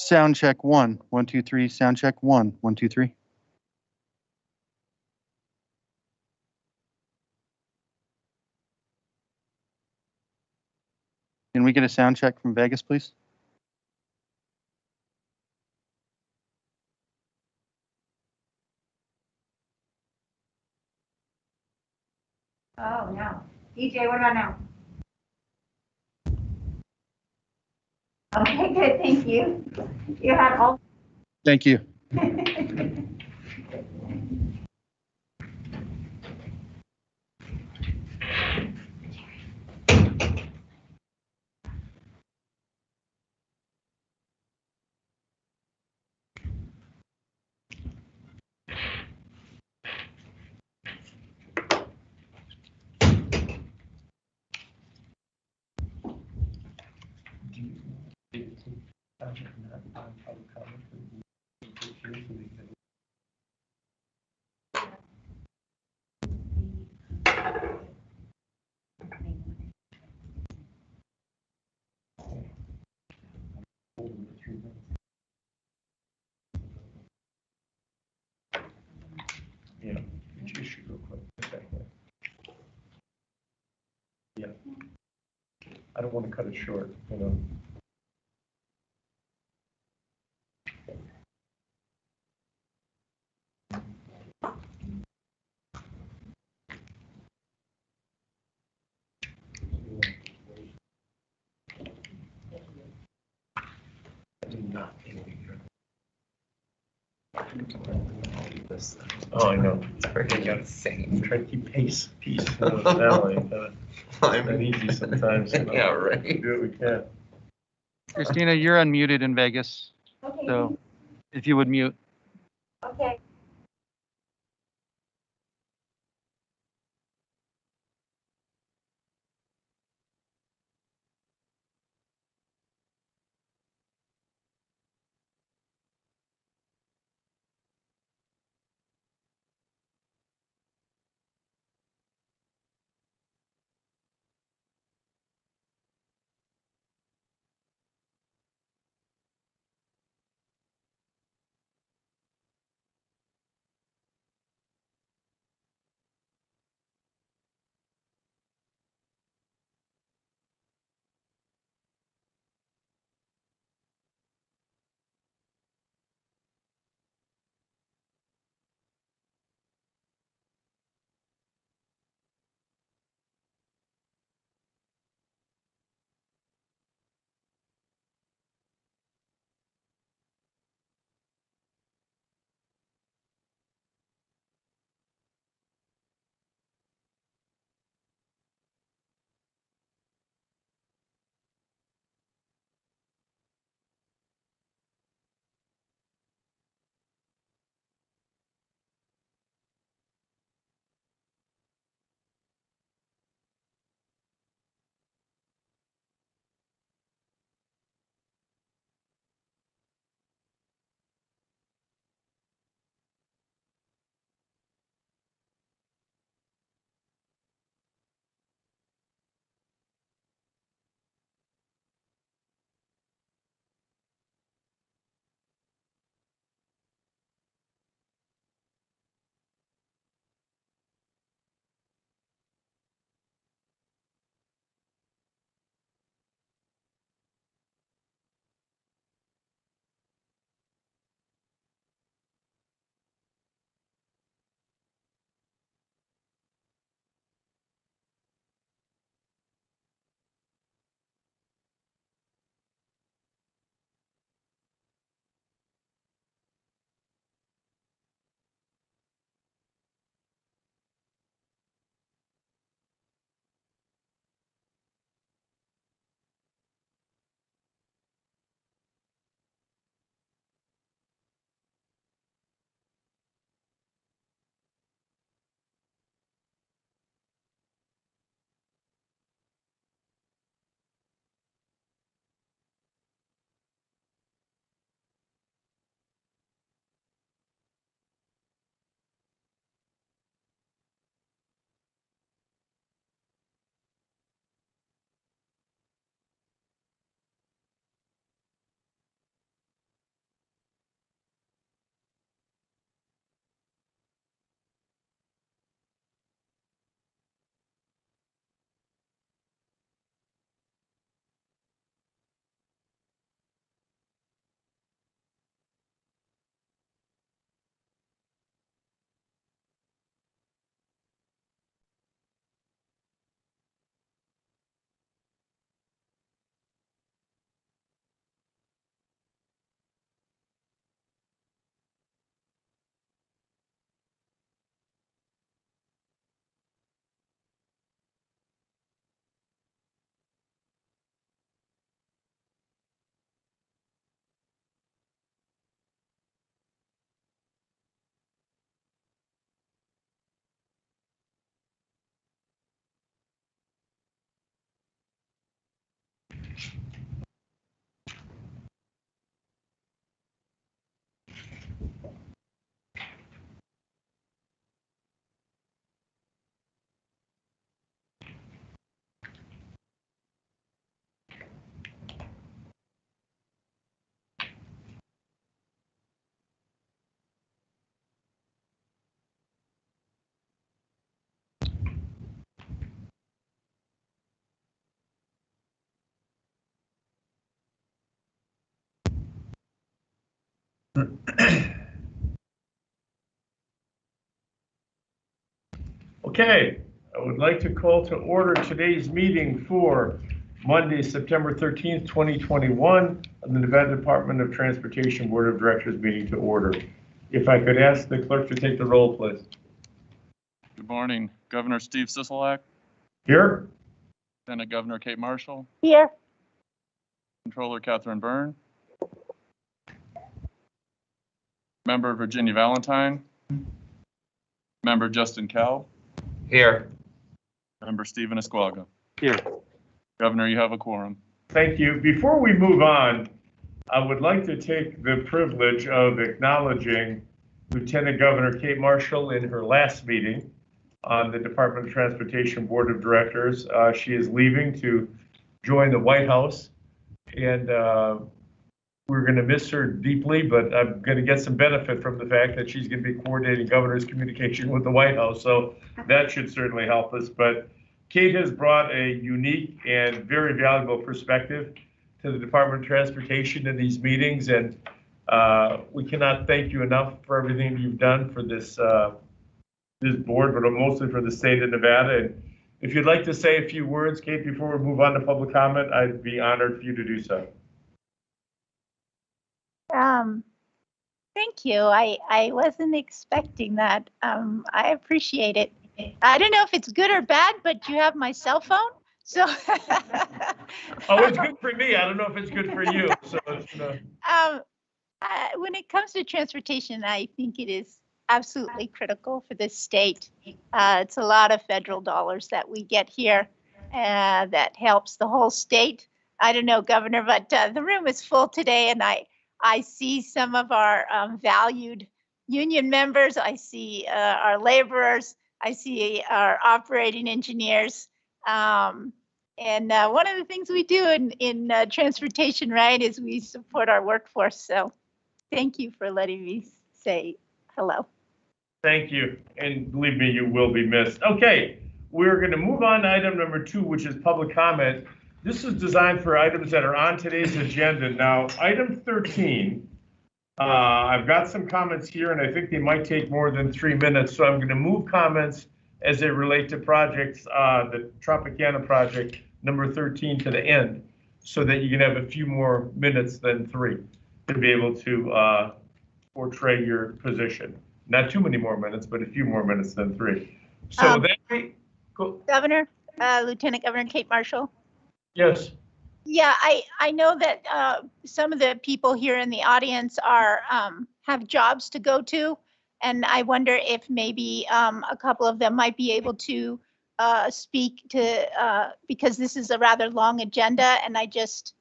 Sound check 1, 1, 2, 3. Sound check 1, 1, 2, 3. Can we get a sound check from Vegas, please? Oh, no. DJ, what about now? Okay, good, thank you. You had all. Thank you. Yeah, you should go quick. Yeah. I don't want to cut it short, you know. I do not Oh, I know. It's freaking insane. Try to keep pace. Valley. Not easy sometimes. You know. Yeah, right. We do what we can. Christina, you're unmuted in Vegas, Okay, so if you would mute. okay. Okay, I would like to call to order today's meeting for Monday, September 13th, 2021, of the Nevada Department of Transportation Board of Directors meeting to order. If I could ask the clerk to take the roll, please. Good morning, Governor Steve Sisolak, Here? Lieutenant Governor Kate Marshall, Here. Controller Catherine Byrne, Member Virginia Valentine, Member Justin Cow, Here. Member Stephen Esquaga. Here. Governor, you have a quorum. Thank you. Before we move on, I would like to take the privilege of acknowledging Lieutenant Governor Kate Marshall in her last meeting on the Department of Transportation Board of Directors. She is leaving to join the White House, and we're going to miss her deeply, but I'm going to get some benefit from the fact that she's going to be coordinating governor's communication with the White House, so that should certainly help us. But Kate has brought a unique and very valuable perspective to the Department of Transportation in these meetings, and we cannot thank you enough for everything you've done for this this board, but mostly for the state of Nevada. And if you'd like to say a few words, Kate, before we move on to public comment, I'd be honored for you to do so. Thank you. I wasn't expecting that. I appreciate it. I don't know if it's good or bad, but you have my cell phone, so. Oh, it's good for me. I don't know if it's good for you. So, when it comes to transportation, I think it is absolutely critical for this state. It's a lot of federal dollars that we get here that helps the whole state. I don't know, Governor, but the room is full today, and I see some of our valued union members. I see our laborers. I see our operating engineers. And one of the things we do in transportation, right, is we support our workforce. So thank you for letting me say hello. thank you. And believe me, you will be missed. Okay, we're going to move on to item number 2, which is public comment. This is designed for items that are on today's agenda. Now, item 13, I've got some comments here, and I think they might take more than 3 minutes. So I'm going to move comments as they relate to projects, the Tropicana project, number 13, to the end, so that you can have a few more minutes than 3 to be able to portray your position. Not too many more minutes, but a few more minutes than 3. So then, Governor, Lieutenant Governor Kate Marshall. yes. Yeah, I know that some of the people here in the audience are have jobs to go to, and I wonder if maybe a couple of them might be able to speak to because this is a rather long agenda, and I just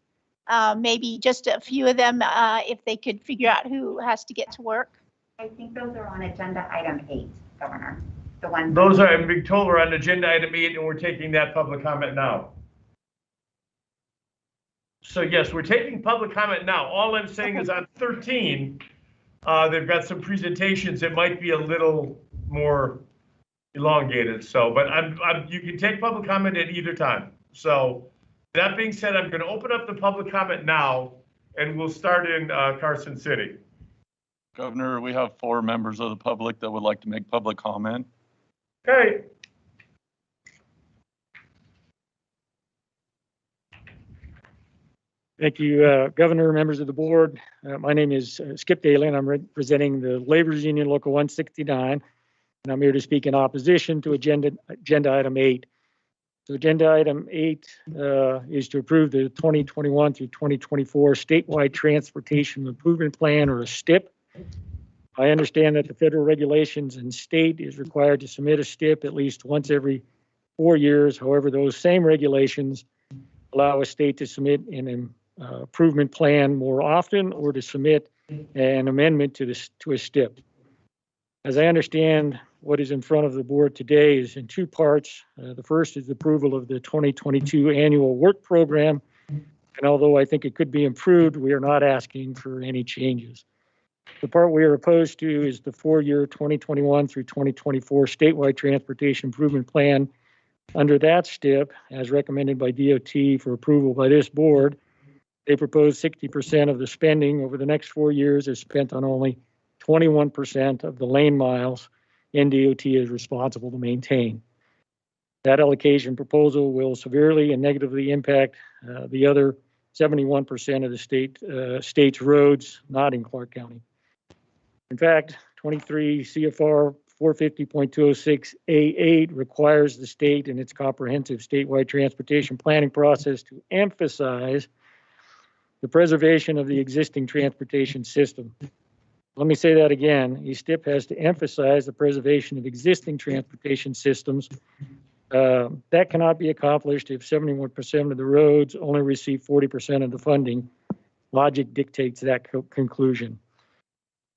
maybe just a few of them if they could figure out who has to get to work. I think those are on agenda item 8, Governor. The ones. Those are, I'm being told, we're on agenda item 8, and we're taking that public comment now. So yes, we're taking public comment now. All I'm saying is on 13, they've got some presentations that might be a little more elongated. So, but you can take public comment at either time. So that being said, I'm going to open up the public comment now, and we'll start in Carson City. Governor, we have 4 members of the public that would like to make public comment. Okay. Thank you, Governor, members of the board. My name is Skip Daly, and I'm representing the Laborers Union Local 169, and I'm here to speak in opposition to agenda item 8. So agenda item 8 is to approve the 2021 through 2024 Statewide Transportation Improvement Plan, or a STIP. I understand that the federal regulations and state is required to submit a STIP at least once every 4 years. However, those same regulations allow a state to submit an improvement plan more often or to submit an amendment to a STIP. As I understand, what is in front of the board today is in two parts. The first is approval of the 2022 annual work program. And although I think it could be improved, we are not asking for any changes. The part we are opposed to is the 4-year 2021 through 2024 statewide transportation improvement plan. Under that STIP, as recommended by DOT for approval by this board, they propose 60% of the spending over the next 4 years is spent on only 21% of the lane miles NDOT is responsible to maintain. That allocation proposal will severely and negatively impact the other 71% of the state's roads not in Clark County. In fact, 23 CFR 450.206A8 requires the state in its comprehensive statewide transportation planning process to emphasize the preservation of the existing transportation system. Let me say that again. ESTIP has to emphasize the preservation of existing transportation systems. That cannot be accomplished if 71% of the roads only receive 40% of the funding. Logic dictates that conclusion.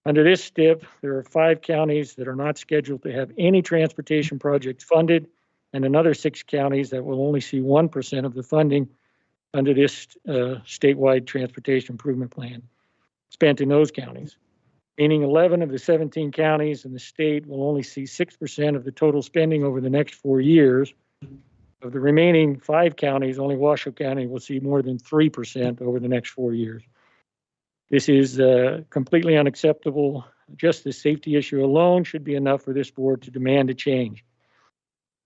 Under this STIP, there are 5 counties that are not scheduled to have any transportation projects funded, and another 6 counties that will only see 1% of the funding under this statewide transportation improvement plan spent in those counties. Meaning 11 of the 17 counties in the state will only see 6% of the total spending over the next 4 years. Of the remaining 5 counties, only Washoe County will see more than 3% over the next 4 years. This is completely unacceptable. Just the safety issue alone should be enough for this board to demand a change.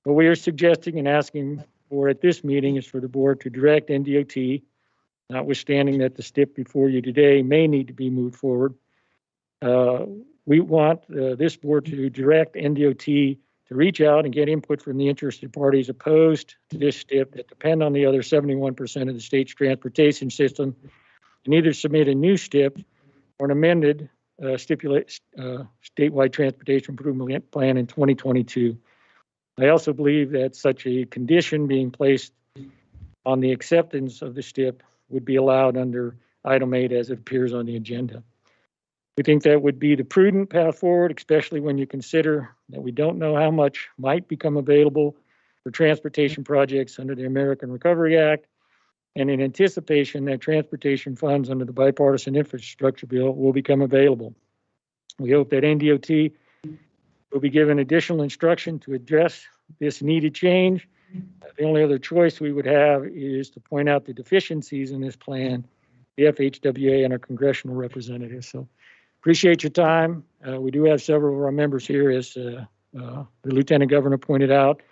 What we are suggesting and asking for at this meeting is for the board to direct NDOT, notwithstanding that the STIP before you today may need to be moved forward. We want this board to direct NDOT to reach out and get input from the interested parties opposed to this STIP that depend on the other 71% of the state's transportation system, and either submit a new STIP or an amended statewide transportation improvement plan in 2022. I also believe that such a condition being placed on the acceptance of the STIP would be allowed under item 8 as it appears on the agenda. We think that would be the prudent path forward, especially when you consider that we don't know how much might become available for transportation projects under the American Recovery Act, and in anticipation that transportation funds under the bipartisan infrastructure bill will become available. We hope that NDOT will be given additional instruction to address this needed change. The only other choice we would have is to point out the deficiencies in this plan, the FHWA and our congressional representatives. So appreciate your time. We do have several of our members here, as the Lieutenant Governor pointed out.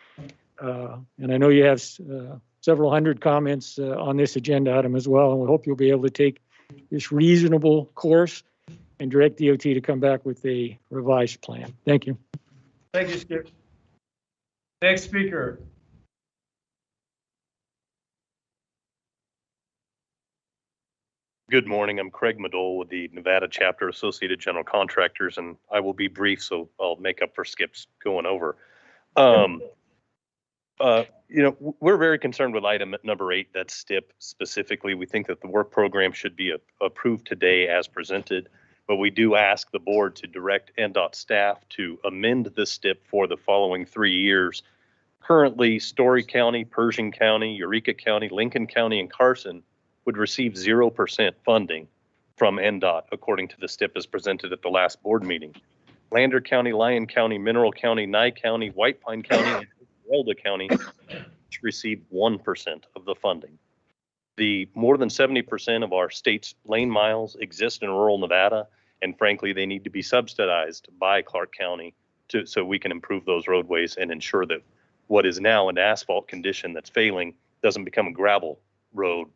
And I know you have several hundred comments on this agenda item as well. And we hope you'll be able to take this reasonable course and direct DOT to come back with a revised plan. Thank you. Thank you, Skip. Next speaker. Good morning. I'm Craig Madole with the Nevada Chapter Associated General Contractors, and I will be brief, so I'll make up for Skip's going over. We're very concerned with item number 8, that's STIP specifically. We think that the work program should be approved today as presented, but we do ask the board to direct NDOT staff to amend the STIP for the following 3 years. Currently, Story County, Pershing County, Eureka County, Lincoln County, and Carson would receive 0% funding from NDOT, according to the STIP as presented at the last board meeting. Lander County, Lyon County, Mineral County, Nye County, White Pine County, and Esmeralda County receive 1% of the funding. The more than 70% of our state's lane miles exist in rural Nevada, and frankly, they need to be subsidized by Clark County so we can improve those roadways and ensure that what is now an asphalt condition that's failing doesn't become a gravel road,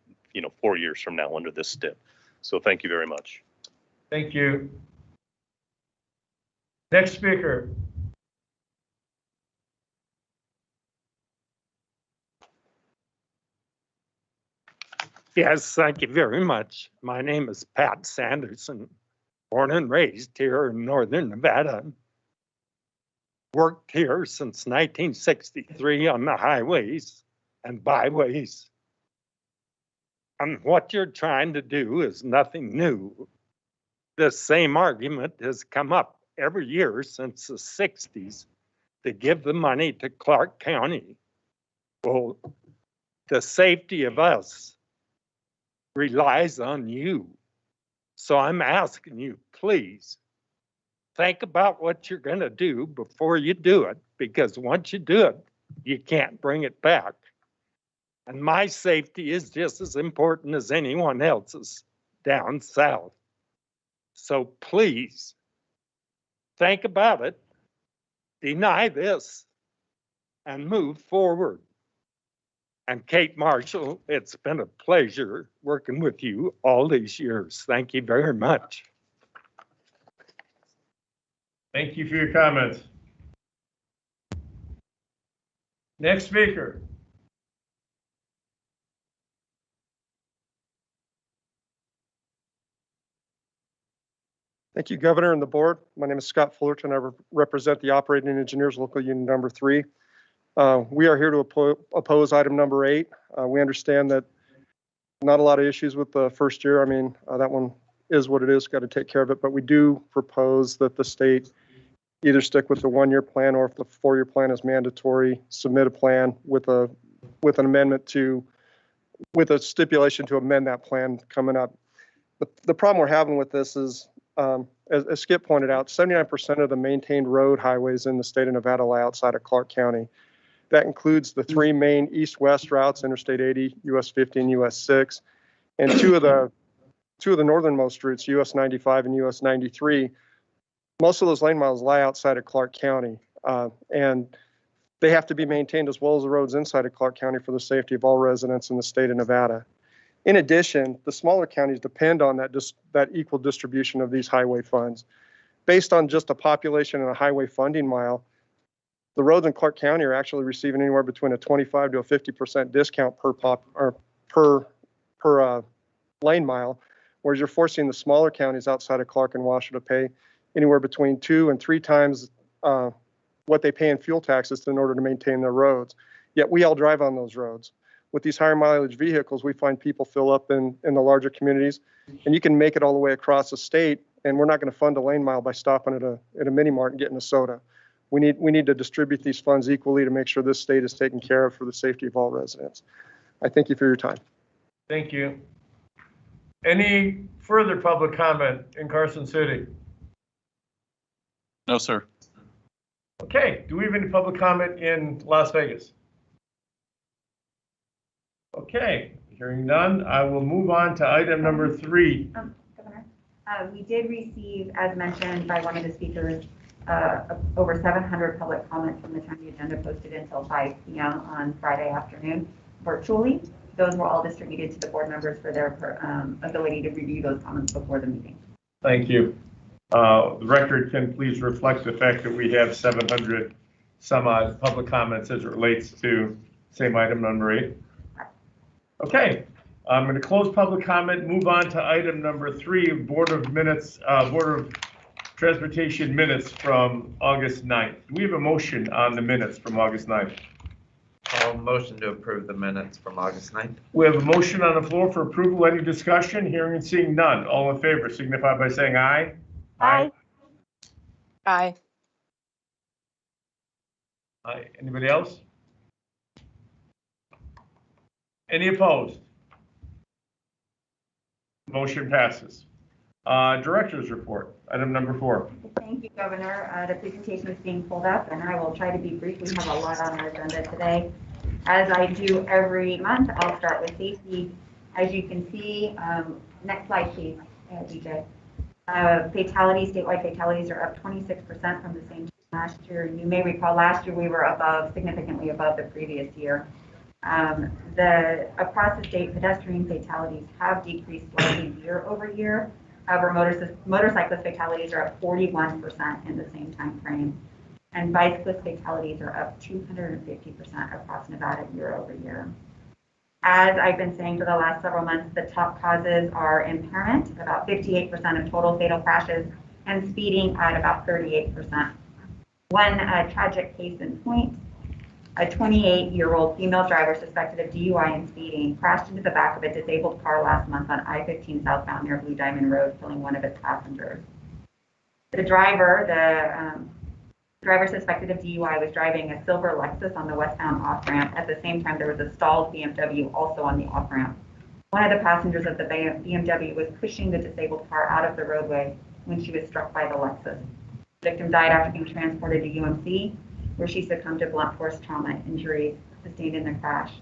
4 years from now under this STIP. So thank you very much. Thank you. Next speaker. Yes, thank you very much. My name is Pat Sanderson, born and raised here in northern Nevada. Worked here since 1963 on the highways and byways. And what you're trying to do is nothing new. The same argument has come up every year since the 60s to give the money to Clark County. Well, the safety of us relies on you. So I'm asking you, please, think about what you're going to do before you do it, because once you do it, you can't bring it back. And my safety is just as important as anyone else's down south. So please, think about it, deny this, and move forward. And Kate Marshall, it's been a pleasure working with you all these years. Thank you very much. Thank you for your comments. Next speaker. Thank you, Governor and the board. My name is Scott Fullerton. I represent the Operating Engineers Local Union number 3. We are here to oppose item number 8. We understand that not a lot of issues with the first year. I mean, that one is what it is, got to take care of it. But we do propose that the state either stick with the 1-year plan, or if the 4-year plan is mandatory, submit a plan with an amendment with a stipulation to amend that plan coming up. The problem we're having with this is, as Skip pointed out, 79% of the maintained road highways in the state of Nevada lie outside of Clark County. That includes the 3 main east-west routes, Interstate 80, US 50, and US 6, and two of the northernmost routes, US 95 and US 93. Most of those lane miles lie outside of Clark County, and they have to be maintained as well as the roads inside of Clark County for the safety of all residents in the state of Nevada. In addition, the smaller counties depend on that equal distribution of these highway funds. Based on just a population and a highway funding mile, the roads in Clark County are actually receiving anywhere between a 25 to a 50% discount per lane mile, whereas you're forcing the smaller counties outside of Clark and Washoe to pay anywhere between 2 and 3 times what they pay in fuel taxes in order to maintain their roads. Yet we all drive on those roads. With these higher mileage vehicles, we find people fill up in the larger communities, and you can make it all the way across the state, and we're not going to fund a lane mile by stopping at a mini mart and getting a soda. We need to distribute these funds equally to make sure this state is taken care of for the safety of all residents. I thank you for your time. Thank you. Any further public comment in Carson City? No, sir. Okay, do we have any public comment in Las Vegas? Okay, hearing none, I will move on to item number 3. Governor, we did receive, as mentioned by one of the speakers, over 700 public comments from the time the agenda posted until 5 p.m. on Friday afternoon virtually. Those were all distributed to the board members for their ability to review those comments before the meeting. Thank you. The record can please reflect the fact that we have 700 some odd public comments as it relates to same item number 8. Okay, I'm going to close public comment, move on to item number 3, Board of Transportation minutes from August 9th. Do we have a motion on the minutes from August 9th? I'll motion to approve the minutes from August 9th. We have a motion on the floor for approval. Any discussion? Hearing and seeing none. All in favor signify by saying aye. Aye. Aye. Aye. Anybody else? Any opposed? Motion passes. Director's report, item number 4. Thank you, Governor. The presentation is being pulled up, and I will try to be brief. We have a lot on our agenda today. As I do every month, I'll start with safety. As you can see, next slide, please, DJ. Fatalities, statewide fatalities are up 26% from the same time last year. You may recall last year we were significantly above the previous year. Across the state, pedestrian fatalities have decreased slightly year over year. However, motorcyclist fatalities are up 41% in the same time frame, and bicyclist fatalities are up 250% across Nevada year over year. As I've been saying for the last several months, the top causes are impairment, about 58% of total fatal crashes, and speeding at about 38%. One tragic case in point, a 28-year-old female driver suspected of DUI and speeding crashed into the back of a disabled car last month on I-15 southbound near Blue Diamond Road, killing one of its passengers. The driver suspected of DUI was driving a silver Lexus on the westbound off-ramp. At the same time, there was a stalled BMW also on the off-ramp. One of the passengers of the BMW was pushing the disabled car out of the roadway when she was struck by the Lexus. The victim died after being transported to UMC, where she succumbed to blunt force trauma injuries sustained in the crash.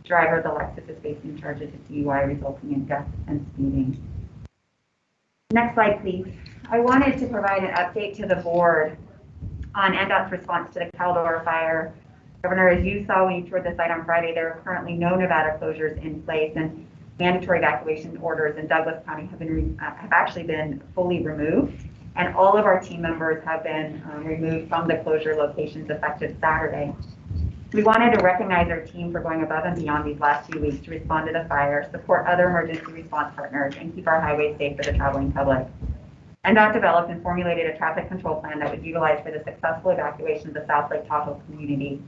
The driver of the Lexus is facing charges of DUI resulting in death and speeding. Next slide, please. I wanted to provide an update to the board on NDOT's response to the Caldor fire. Governor, as you saw when you toured the site on Friday, there are currently no Nevada closures in place, and mandatory evacuation orders in Douglas County have actually been fully removed, and all of our team members have been removed from the closure locations effective Saturday. We wanted to recognize our team for going above and beyond these last few weeks to respond to the fire, support other emergency response partners, and keep our highways safe for the traveling public. NDOT developed and formulated a traffic control plan that was utilized for the successful evacuation of the South Lake Tahoe community.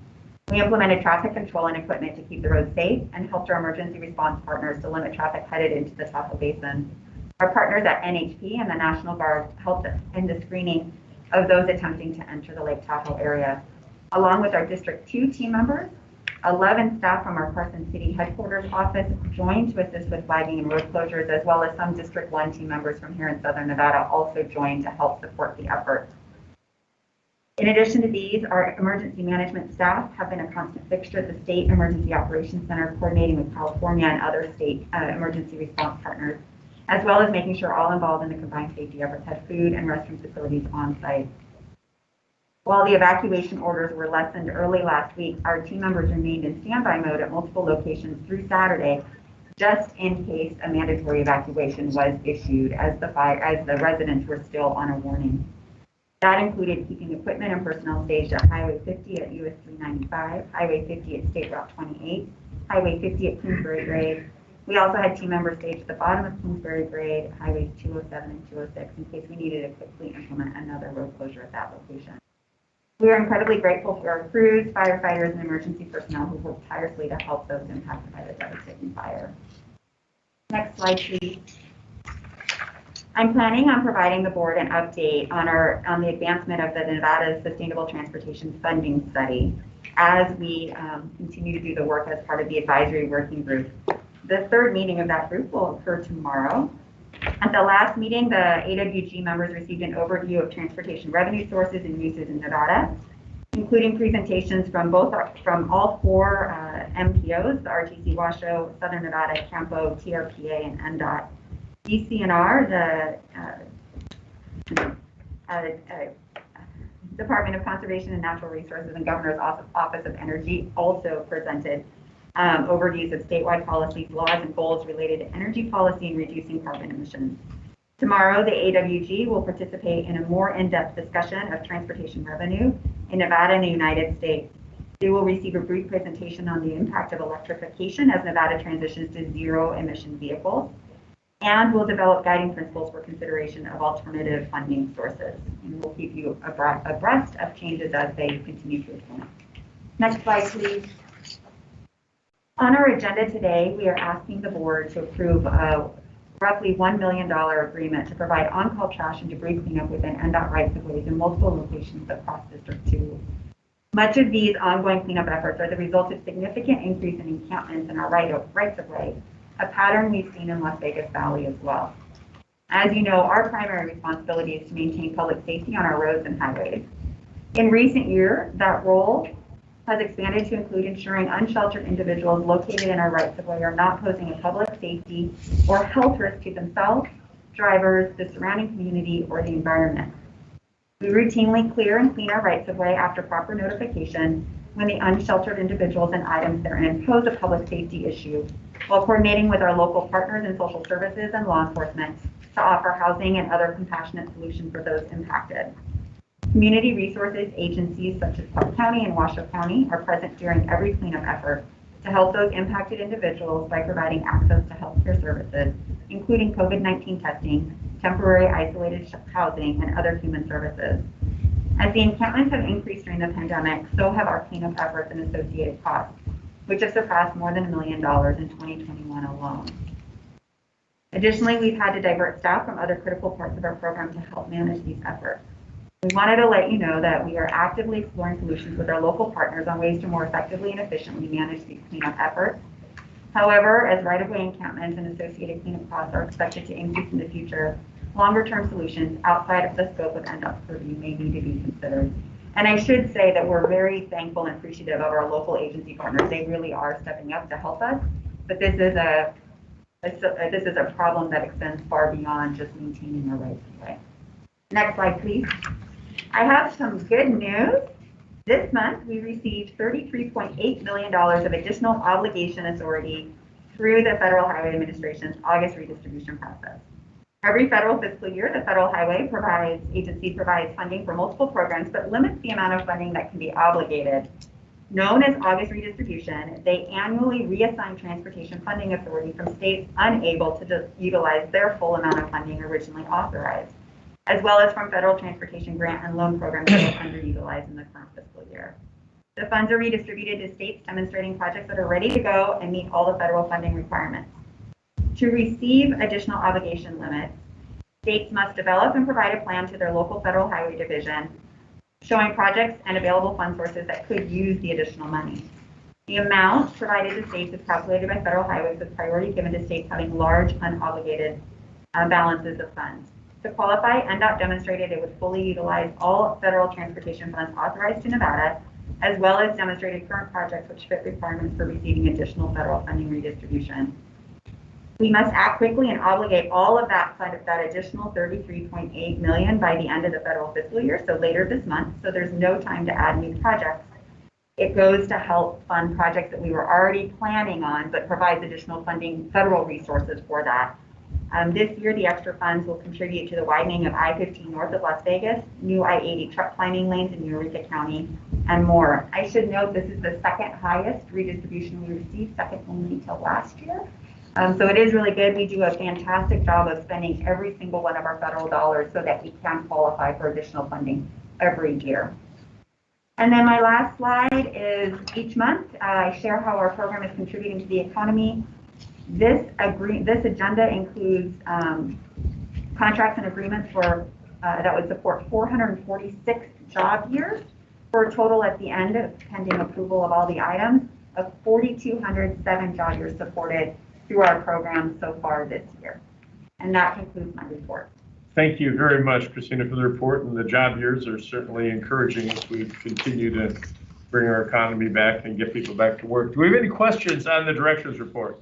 We implemented traffic control and equipment to keep the roads safe and helped our emergency response partners to limit traffic headed into the Tahoe Basin. Our partners at NHP and the National Guard helped in the screening of those attempting to enter the Lake Tahoe area. Along with our District 2 team members, 11 staff from our Carson City headquarters office joined to assist with flagging and road closures, as well as some District 1 team members from here in Southern Nevada also joined to help support the effort. In addition to these, our emergency management staff have been a constant fixture at the State Emergency Operations Center, coordinating with California and other state emergency response partners, as well as making sure all involved in the combined safety efforts had food and restroom facilities on site. While the evacuation orders were lessened early last week, our team members remained in standby mode at multiple locations through Saturday, just in case a mandatory evacuation was issued, as the residents were still on a warning. That included keeping equipment and personnel staged at Highway 50 at US 395, Highway 50 at State Route 28, Highway 50 at Kingsbury Grade. We also had team members staged at the bottom of Kingsbury Grade, Highways 207 and 206, in case we needed to quickly implement another road closure at that location. We are incredibly grateful for our crews, firefighters, and emergency personnel who worked tirelessly to help those impacted by the devastating fire. Next slide, please. I'm planning on providing the board an update on the advancement of the Nevada Sustainable Transportation Funding Study as we continue to do the work as part of the advisory working group. The third meeting of that group will occur tomorrow. At the last meeting, the AWG members received an overview of transportation revenue sources and uses in Nevada, including presentations from all four MPOs, the RTC Washoe, Southern Nevada, Campo, TRPA, and NDOT. DCNR, the Department of Conservation and Natural Resources and Governor's Office of Energy also presented overviews of statewide policies, laws, and goals related to energy policy and reducing carbon emissions. Tomorrow, the AWG will participate in a more in-depth discussion of transportation revenue in Nevada and the United States. They will receive a brief presentation on the impact of electrification as Nevada transitions to zero-emission vehicles, and will develop guiding principles for consideration of alternative funding sources. And we'll keep you abreast of changes as they continue to implement. Next slide, please. On our agenda today, we are asking the board to approve a roughly $1 million agreement to provide on-call trash and debris cleanup within NDOT rights-of-ways in multiple locations across District 2. Much of these ongoing cleanup efforts are the result of significant increase in encampments in our rights-of-way, a pattern we've seen in Las Vegas Valley as well. As you know, our primary responsibility is to maintain public safety on our roads and highways. In recent years, that role has expanded to include ensuring unsheltered individuals located in our rights-of-way are not posing a public safety or health risk to themselves, drivers, the surrounding community, or the environment. We routinely clear and clean our rights-of-way after proper notification when the unsheltered individuals and items therein pose a public safety issue, while coordinating with our local partners in social services and law enforcement to offer housing and other compassionate solutions for those impacted. Community resources agencies such as Clark County and Washoe County are present during every cleanup effort to help those impacted individuals by providing access to healthcare services, including COVID-19 testing, temporary isolated housing, and other human services. As the encampments have increased during the pandemic, so have our cleanup efforts and associated costs, which have surpassed more than $1 million in 2021 alone. Additionally, we've had to divert staff from other critical parts of our program to help manage these efforts. We wanted to let you know that we are actively exploring solutions with our local partners on ways to more effectively and efficiently manage these cleanup efforts. However, as right-of-way encampments and associated cleanup costs are expected to increase in the future, longer-term solutions outside of the scope of NDOT's purview may need to be considered. And I should say that we're very thankful and appreciative of our local agency partners. They really are stepping up to help us, but this is a problem that extends far beyond just maintaining our rights of way. Next slide, please. I have some good news. This month, we received $33.8 million of additional obligation authority through the Federal Highway Administration's August redistribution process. Every federal fiscal year, the Federal Highway Agency provides funding for multiple programs, but limits the amount of funding that can be obligated. Known as August redistribution, they annually reassign transportation funding authority from states unable to utilize their full amount of funding originally authorized, as well as from federal transportation grant and loan programs that are underutilized in the current fiscal year. The funds are redistributed to states demonstrating projects that are ready to go and meet all the federal funding requirements. To receive additional obligation limits, states must develop and provide a plan to their local federal highway division showing projects and available fund sources that could use the additional money. The amount provided to states is calculated by federal highways with priority given to states having large unobligated balances of funds. To qualify, NDOT demonstrated it would fully utilize all federal transportation funds authorized to Nevada, as well as demonstrated current projects which fit requirements for receiving additional federal funding redistribution. We must act quickly and obligate all of that additional $33.8 million by the end of the federal fiscal year, so later this month, so there's no time to add new projects. It goes to help fund projects that we were already planning on, but provides additional funding, federal resources for that. This year, the extra funds will contribute to the widening of I-15 north of Las Vegas, new I-80 truck climbing lanes in Eureka County, and more. I should note this is the second highest redistribution we received, second only to last year. So it is really good. We do a fantastic job of spending every single one of our federal dollars so that we can qualify for additional funding every year. And then my last slide is each month I share how our program is contributing to the economy. This agenda includes contracts and agreements for that would support 446 job years for a total at the end of pending approval of all the items of 4,207 job years supported through our program so far this year. And that concludes my report. Thank you very much, Christina, for the report, and the job years are certainly encouraging as we continue to bring our economy back and get people back to work. Do we have any questions on the director's report?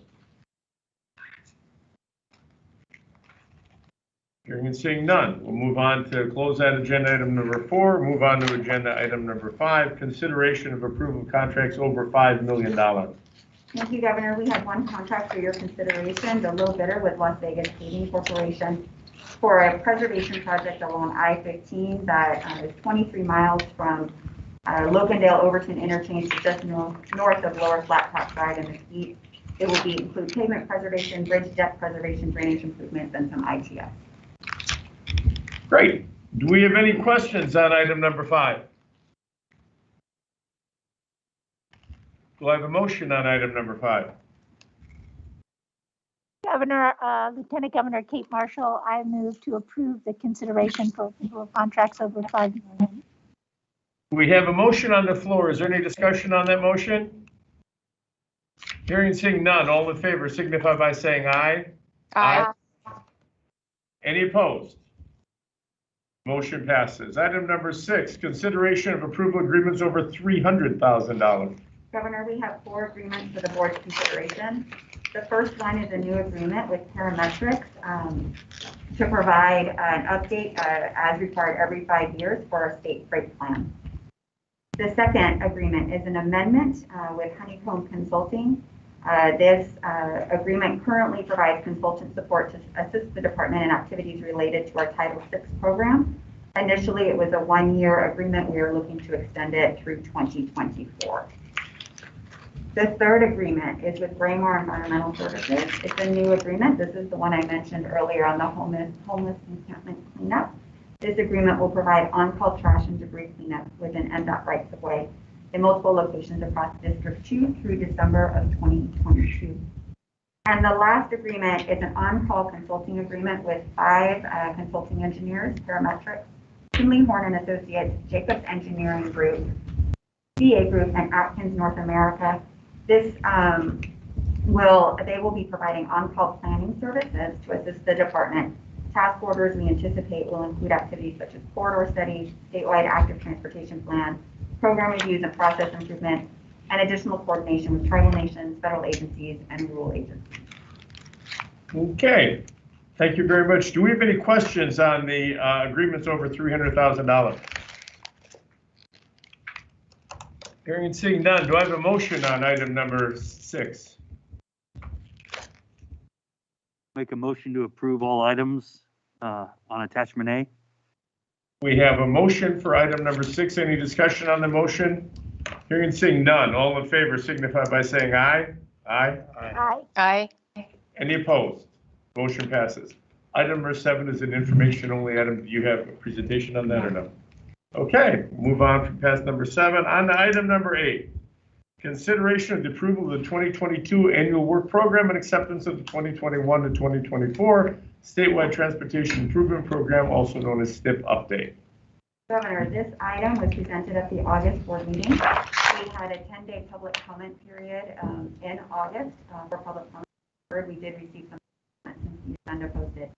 Hearing and seeing none, we'll move on to close that agenda item number 4, move on to agenda item number 5, consideration of approval of contracts over $5 million. Thank you, Governor. We have one contract for your consideration, the low bidder with Las Vegas Paving Corporation for a preservation project along I-15 that is 23 miles from Locandale Overton interchange to just north of Lower Flat Top Drive in Mesquite. It will include pavement preservation, bridge depth preservation, drainage improvements, and some ITS. Great. Do we have any questions on item number 5? Do I have a motion on item number 5? Governor, Lieutenant Governor Kate Marshall, I move to approve the consideration for approval of contracts over $5 million. We have a motion on the floor. Is there any discussion on that motion? Hearing and seeing none, all in favor signify by saying aye. Aye. Any opposed? Motion passes. Item number 6, consideration of approval agreements over $300,000. Governor, we have 4 agreements for the board's consideration. The first one is a new agreement with Parametrics to provide an update as required every 5 years for our state freight plan. The second agreement is an amendment with Honeycomb Consulting. This agreement currently provides consultant support to assist the department in activities related to our Title VI program. Initially, it was a 1-year agreement. We are looking to extend it through 2024. The third agreement is with Braemar Environmental Services. It's a new agreement. This is the one I mentioned earlier on the homeless encampment cleanup. This agreement will provide on-call trash and debris cleanup within NDOT rights of way in multiple locations across District 2 through December of 2022. And the last agreement is an on-call consulting agreement with 5 consulting engineers, parametrics, Kinley Horn and Associates, Jacobs Engineering Group, CA Group, and Atkins North America. This they will be providing on-call planning services to assist the department. Task orders we anticipate will include activities such as corridor studies, statewide active transportation plan, program reviews and process improvement, and additional coordination with tribal nations, federal agencies, and rural agencies. Okay, thank you very much. Do we have any questions on the agreements over $300,000? Hearing and seeing none, do I have a motion on item number 6? Make a motion to approve all items on attachment A. We have a motion for item number 6. Any discussion on the motion? Hearing and seeing none, all in favor signify by saying aye. Aye. Aye. Aye. Any opposed? Motion passes. Item number 7 is an information-only item. Do you have a presentation on that or no? Okay, move on from past number 7. On to item number 8. Consideration of the approval of the 2022 annual work program and acceptance of the 2021 to 2024 statewide transportation improvement program, also known as STIP update. Governor, this item was presented at the August board meeting. We had a 10-day public comment period in August for public comment. We did receive some comments since the agenda posted.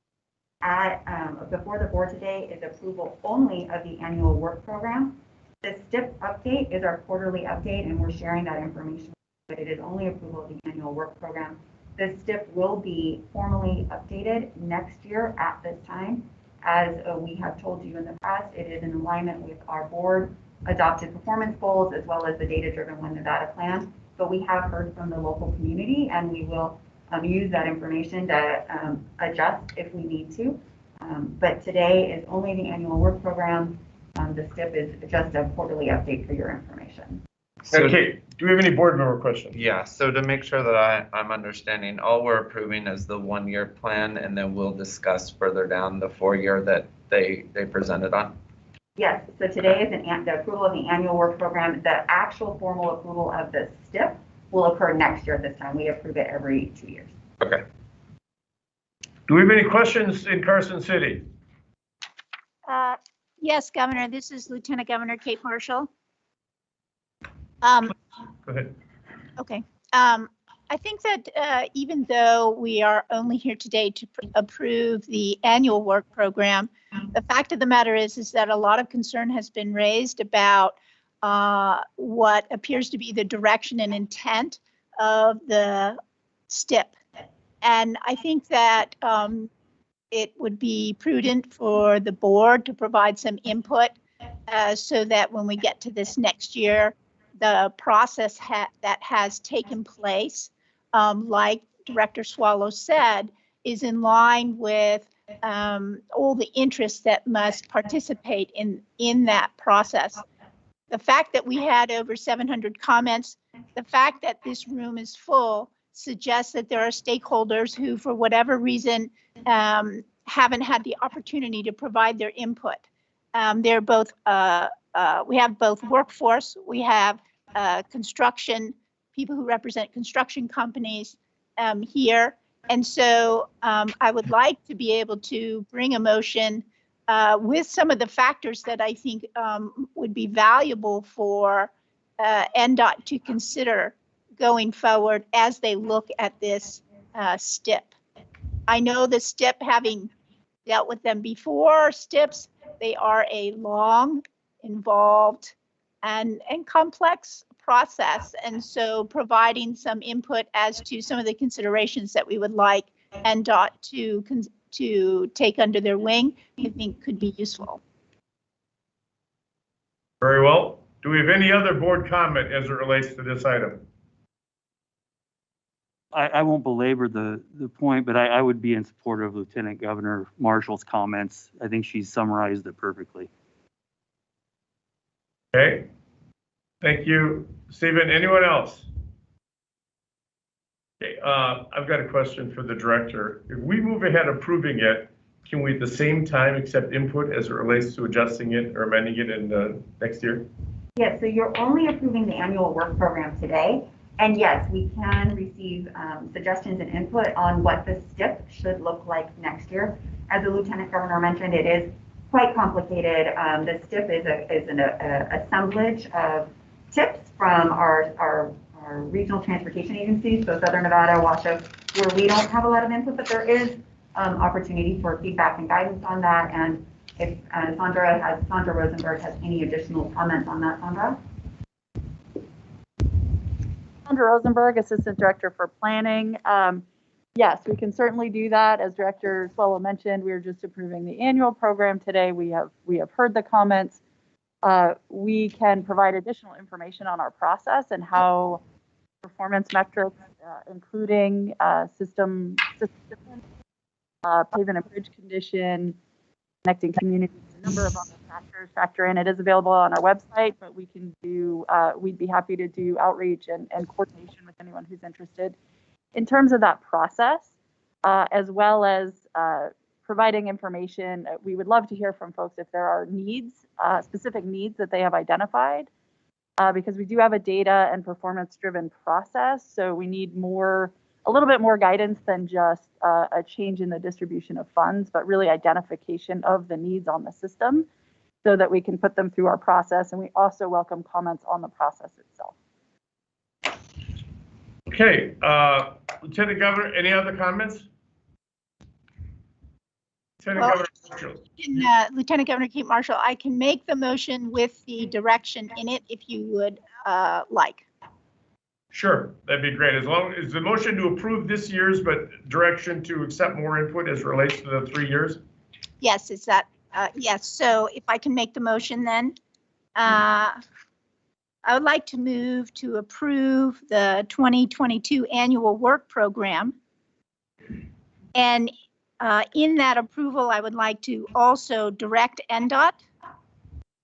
Before the board today is approval only of the annual work program. The STIP update is our quarterly update, and we're sharing that information, but it is only approval of the annual work program. The STIP will be formally updated next year at this time. As we have told you in the past, it is in alignment with our board adopted performance goals as well as the data-driven One Nevada plan. But we have heard from the local community, and we will use that information to adjust if we need to. But today is only the annual work program. The STIP is just a quarterly update for your information. Okay, do we have any board member questions? Yeah, so to make sure that I'm understanding, all we're approving is the 1-year plan, and then we'll discuss further down the 4-year that they presented on? Yes, so today is the approval of the annual work program. The actual formal approval of the STIP will occur next year at this time. We approve it every 2 years. Okay. Do we have any questions in Carson City? Yes, Governor, this is Lieutenant Governor Kate Marshall. Go ahead. Okay. I think that even though we are only here today to approve the annual work program, the fact of the matter is that a lot of concern has been raised about what appears to be the direction and intent of the STIP. And I think that it would be prudent for the board to provide some input so that when we get to this next year, the process that has taken place, like Director Swallow said, is in line with all the interests that must participate in that process. The fact that we had over 700 comments, the fact that this room is full suggests that there are stakeholders who, for whatever reason, haven't had the opportunity to provide their input. They're both, we have both workforce, we have construction, people who represent construction companies here. And so I would like to be able to bring a motion with some of the factors that I think would be valuable for NDOT to consider going forward as they look at this STIP. I know the STIP, having dealt with them before, STIPs, they are a long, involved, and complex process. And so providing some input as to some of the considerations that we would like NDOT to take under their wing, I think could be useful. Very well. Do we have any other board comment as it relates to this item? I won't belabor the point, but I would be in support of Lieutenant Governor Marshall's comments. I think she's summarized it perfectly. Okay. Thank you, Stephen. Anyone else? Okay, I've got a question for the director. If we move ahead approving it, can we at the same time accept input as it relates to adjusting it or amending it in the next year? Yes, so you're only approving the annual work program today. And yes, we can receive suggestions and input on what the STIP should look like next year. As the Lieutenant Governor mentioned, it is quite complicated. The STIP is an assemblage of tips from our regional transportation agencies, so Southern Nevada, Washoe, where we don't have a lot of input, but there is opportunity for feedback and guidance on that. And if Sandra Rosenberg has any additional comments on that, Sandra? Sandra Rosenberg, Assistant Director for Planning. Yes, we can certainly do that. As Director Swallow mentioned, we are just approving the annual program today. We have heard the comments. We can provide additional information on our process and how performance metrics, including system pavement and bridge condition, connecting communities, a number of other factors factor in. It is available on our website, but we can do, we'd be happy to do outreach and coordination with anyone who's interested. In terms of that process, as well as providing information, we would love to hear from folks if there are needs, specific needs that they have identified, because we do have a data and performance-driven process, so we need a little bit more guidance than just a change in the distribution of funds, but really identification of the needs on the system so that we can put them through our process. And we also welcome comments on the process itself. Okay, Lieutenant Governor, any other comments? Lieutenant Governor Marshall. Lieutenant Governor Kate Marshall, I can make the motion with the direction in it if you would like. Sure, that'd be great. As long as the motion to approve this year's, but direction to accept more input as relates to the 3 years? Yes, is that, yes. So if I can make the motion then, I would like to move to approve the 2022 annual work program. And in that approval, I would like to also direct NDOT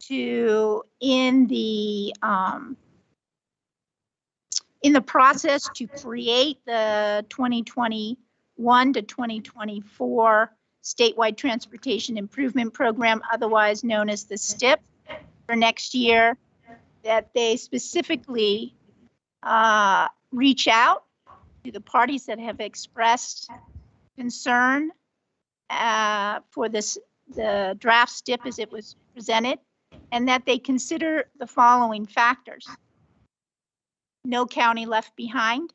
to, in the process to create the 2021 to 2024 Statewide Transportation Improvement Program, otherwise known as the STIP, for next year, that they specifically reach out to the parties that have expressed concern for the draft STIP as it was presented, and that they consider the following factors: no county left behind,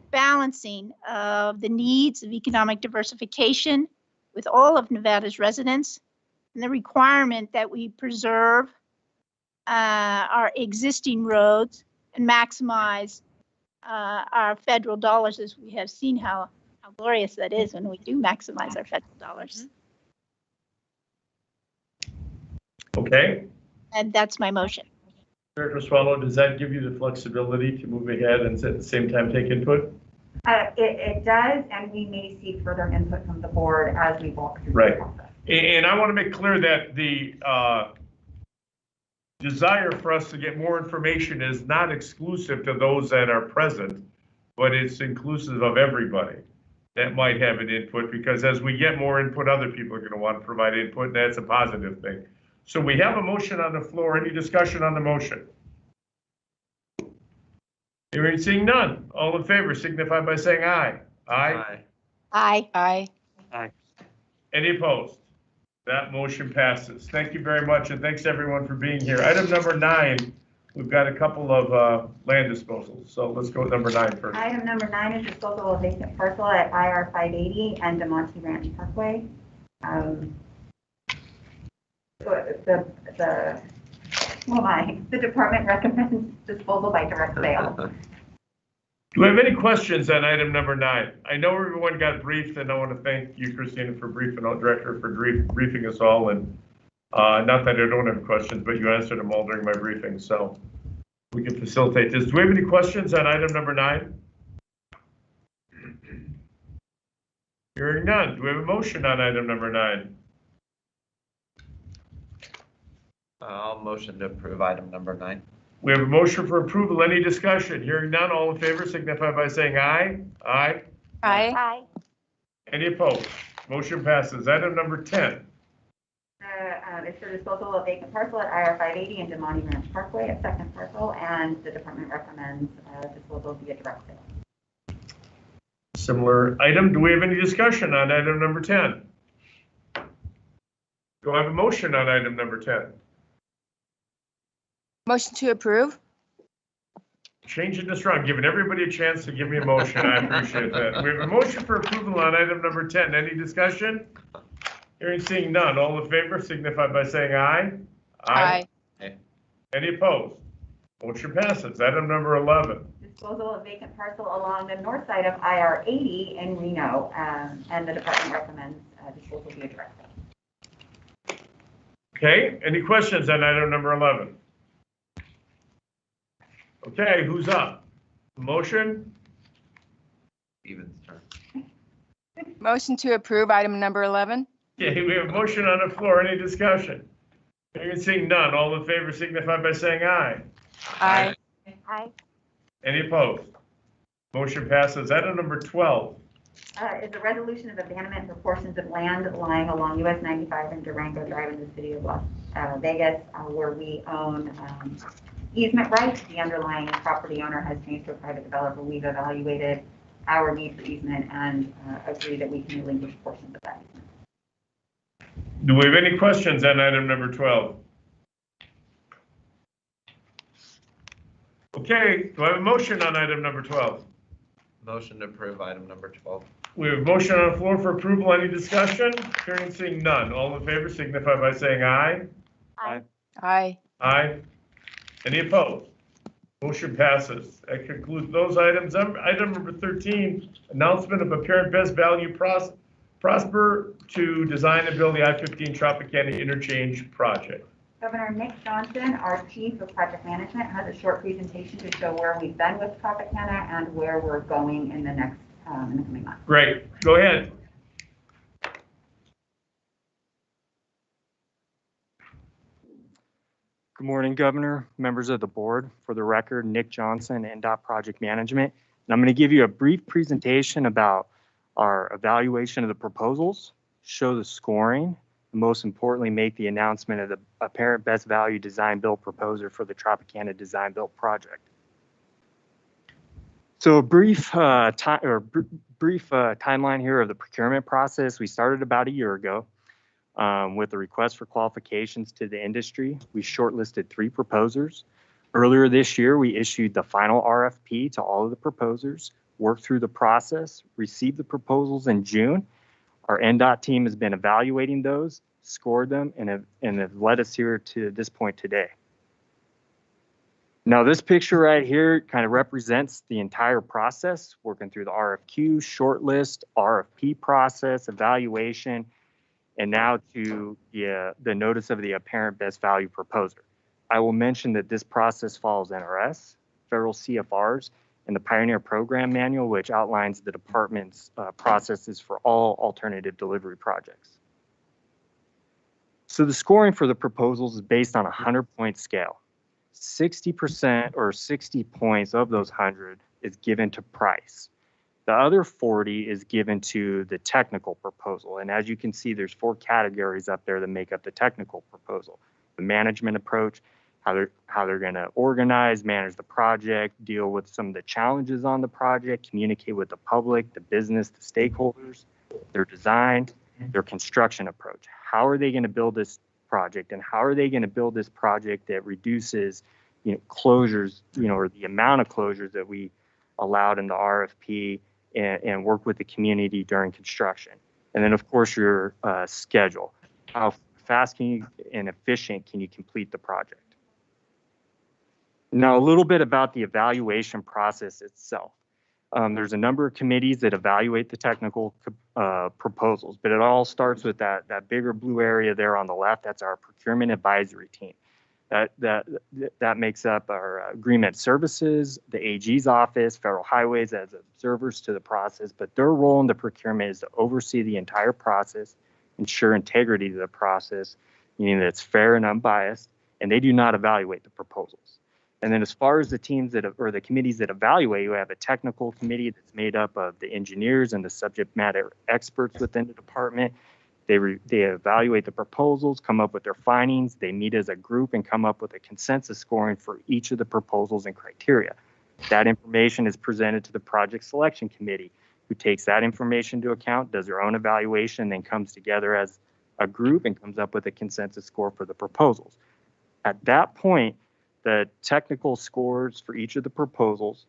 balancing of the needs of economic diversification with all of Nevada's residents, and the requirement that we preserve our existing roads and maximize our federal dollars, as we have seen how glorious that is when we do maximize our federal dollars. Okay. And that's my motion. Director Swallow, does that give you the flexibility to move ahead and at the same time take input? It does, and we may seek further input from the board as we walk through Right. the process. And I want to make clear that the desire for us to get more information is not exclusive to those that are present, but it's inclusive of everybody that might have an input, because as we get more input, other people are going to want to provide input, and that's a positive thing. So we have a motion on the floor. Any discussion on the motion? Hearing and seeing none. All in favor signify by saying aye. Aye. Aye. Aye. Any opposed? That motion passes. Thank you very much, and thanks everyone for being here. Item number 9, we've got a couple of land disposals. So let's go with number 9 first. Item number 9 is disposal of vacant parcel at IR 580 and DeMonte Ranch Parkway. The department recommends disposal by direct sale. Do we have any questions on item number 9? I know everyone got briefed, and I want to thank you, Christina, for briefing, Director, for briefing us all. And not that I don't have questions, but you answered them all during my briefing, so we can facilitate this. Do we have any questions on item number 9? Hearing none. Do we have a motion on item number 9? I'll motion to approve item number 9. We have a motion for approval. Any discussion? Hearing none. All in favor signify by saying aye. Aye. Aye. Any opposed? Motion passes. Item number 10. It's for disposal of vacant parcel at IR 580 and Demonte Ranch Parkway at second parcel, and the department recommends disposal via direct sale. Similar item. Do we have any discussion on item number 10? Do I have a motion on item number 10? Motion to approve? Changing this around, giving everybody a chance to give me a motion. I appreciate that. We have a motion for approval on item number 10. Any discussion? Hearing, seeing none. All in favor signify by saying aye. Aye. Any opposed? Motion passes. Item number 11. Disposal of vacant parcel along the north side of IR 80 in Reno, and the department recommends disposal via direct sale. Okay, any questions on item number 11? Okay, who's up? Motion? Stevens' turn. Motion to approve item number 11? Okay, we have a motion on the floor. Any discussion? Hearing, seeing none. All in favor signify by saying aye. Aye. Aye. Any opposed? Motion passes. Item number 12. Is a resolution of abandonment for portions of land lying along US 95 and Durango Drive in the city of Las Vegas, where we own easement rights. The underlying property owner has changed to a private developer. We've evaluated our need for easement and agree that we can relinquish portions of that easement. Do we have any questions on item number 12? Okay, do I have a motion on item number 12? Motion to approve item number 12. We have a motion on the floor for approval. Any discussion? Hearing, seeing none. All in favor signify by saying aye. Aye. Aye. Any opposed? Motion passes. That concludes those items. Item number 13, announcement of apparent best value Prosper to design and build the I-15 Tropicana interchange project. Governor Nick Johnson, our Chief of Project Management, has a short presentation to show where we've been with Tropicana and where we're going in the next in the coming months. Great. Go ahead. Good morning, Governor, members of the board. For the record, Nick Johnson, NDOT Project Management. And I'm going to give you a brief presentation about our evaluation of the proposals, show the scoring, and most importantly, make the announcement of the apparent best value design build proposer for the Tropicana design build project. So a brief timeline here of the procurement process. We started about a year ago with a request for qualifications to the industry. We shortlisted 3 proposers. Earlier this year, we issued the final RFP to all of the proposers, worked through the process, received the proposals in June. Our NDOT team has been evaluating those, scored them, and have led us here to this point today. Now, this picture right here kind of represents the entire process, working through the RFQ, shortlist, RFP process, evaluation, and now to the notice of the apparent best value proposer. I will mention that this process follows NRS, federal CFRs, and the Pioneer Program Manual, which outlines the department's processes for all alternative delivery projects. So the scoring for the proposals is based on a 100-point scale. 60% or 60 points of those 100 is given to price. The other 40 is given to the technical proposal. And as you can see, there's 4 categories up there that make up the technical proposal. The management approach, how they're going to organize, manage the project, deal with some of the challenges on the project, communicate with the public, the business, the stakeholders, their design, their construction approach. How are they going to build this project, and how are they going to build this project that reduces, closures, or the amount of closures that we allowed in the RFP, and work with the community during construction. And then, of course, your schedule. How fast and efficient can you complete the project? Now, a little bit about the evaluation process itself. There's a number of committees that evaluate the technical proposals, but it all starts with that bigger blue area there on the left. That's our procurement advisory team. That makes up our agreement services, the AG's office, federal highways as observers to the process, but their role in the procurement is to oversee the entire process, ensure integrity to the process, meaning that it's fair and unbiased, and they do not evaluate the proposals. And then as far as the teams that, or the committees that evaluate, you have a technical committee that's made up of the engineers and the subject matter experts within the department. They evaluate the proposals, come up with their findings. They meet as a group and come up with a consensus scoring for each of the proposals and criteria. That information is presented to the project selection committee, who takes that information into account, does their own evaluation, then comes together as a group and comes up with a consensus score for the proposals. At that point, the technical scores for each of the proposals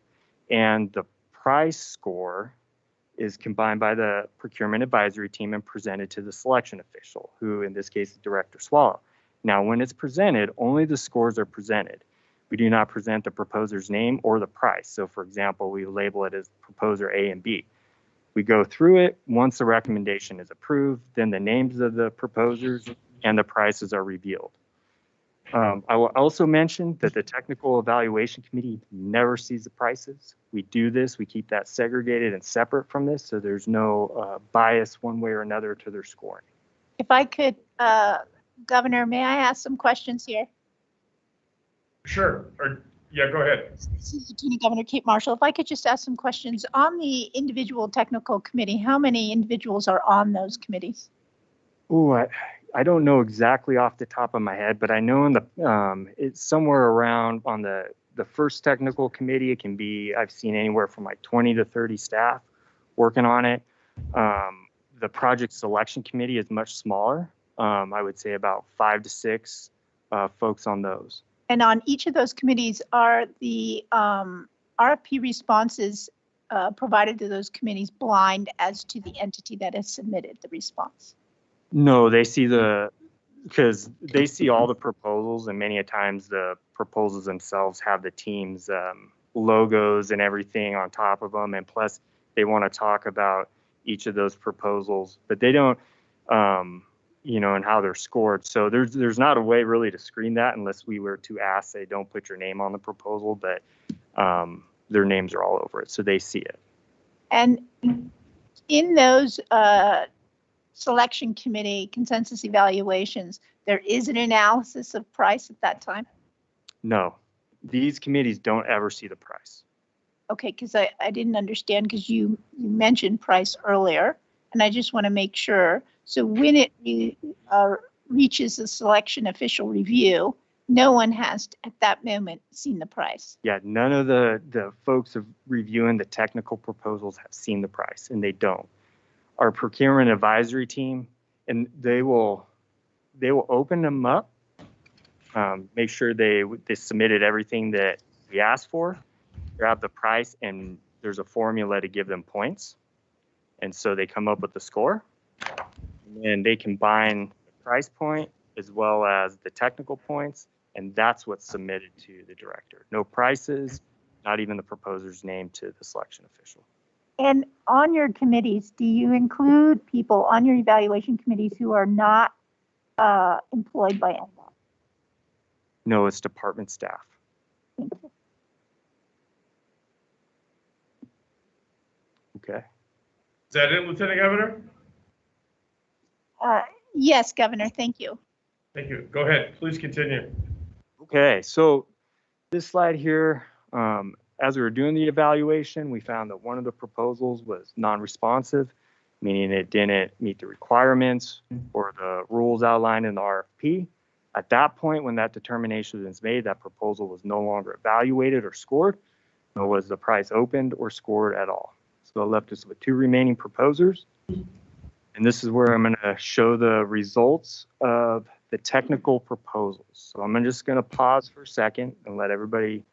and the price score is combined by the procurement advisory team and presented to the selection official, who in this case is Director Swallow. Now, when it's presented, only the scores are presented. We do not present the proposer's name or the price. So for example, we label it as proposer A and B. We go through it. Once the recommendation is approved, then the names of the proposers and the prices are revealed. I will also mention that the technical evaluation committee never sees the prices. We do this, we keep that segregated and separate from this, so there's no bias one way or another to their scoring. If I could, Governor, may I ask some questions here? Sure, or, yeah, go ahead. This is Lieutenant Governor Kate Marshall. If I could just ask some questions. On the individual technical committee, how many individuals are on those committees? Ooh, I don't know exactly off the top of my head, but I know in the it's somewhere around on the first technical committee, it can be, I've seen anywhere from like 20 to 30 staff working on it. The project selection committee is much smaller. I would say about 5 to 6 folks on those. And on each of those committees, are the RFP responses provided to those committees blind as to the entity that has submitted the response? No, they see because they see all the proposals, and many a times the proposals themselves have the team's logos and everything on top of them. And plus they want to talk about each of those proposals, but they don't, you know, and how they're scored. So there's not a way really to screen that unless we were to ask, say, don't put your name on the proposal, but their names are all over it. So they see it. And in those selection committee consensus evaluations, there is an analysis of price at that time? No, these committees don't ever see the price. Okay, because I didn't understand, because you mentioned price earlier, and I just want to make sure. So when it reaches the selection official review, no one has at that moment seen the price. Yeah, none of the folks of reviewing the technical proposals have seen the price, and they don't. Our procurement advisory team, and they will open them up, make sure they submitted everything that we asked for, grab the price, and there's a formula to give them points. And so they come up with the score, and they combine the price point as well as the technical points, and that's what's submitted to the director. No prices, not even the proposer's name to the selection official. And on your committees, do you include people on your evaluation committees who are not employed by NevadaDOT? No, it's department staff. Thank you. Okay. Is that it, Lieutenant Governor? Yes, Governor, thank you. Thank you. Go ahead, please continue. Okay, so this slide here, as we were doing the evaluation, we found that one of the proposals was non-responsive, meaning it didn't meet the requirements or the rules outlined in the RFP. At that point, when that determination was made, that proposal was no longer evaluated or scored, nor was the price opened or scored at all. So it left us with 2 remaining proposers. And this is where I'm going to show the results of the technical proposals. So I'm just going to pause for a second and let everybody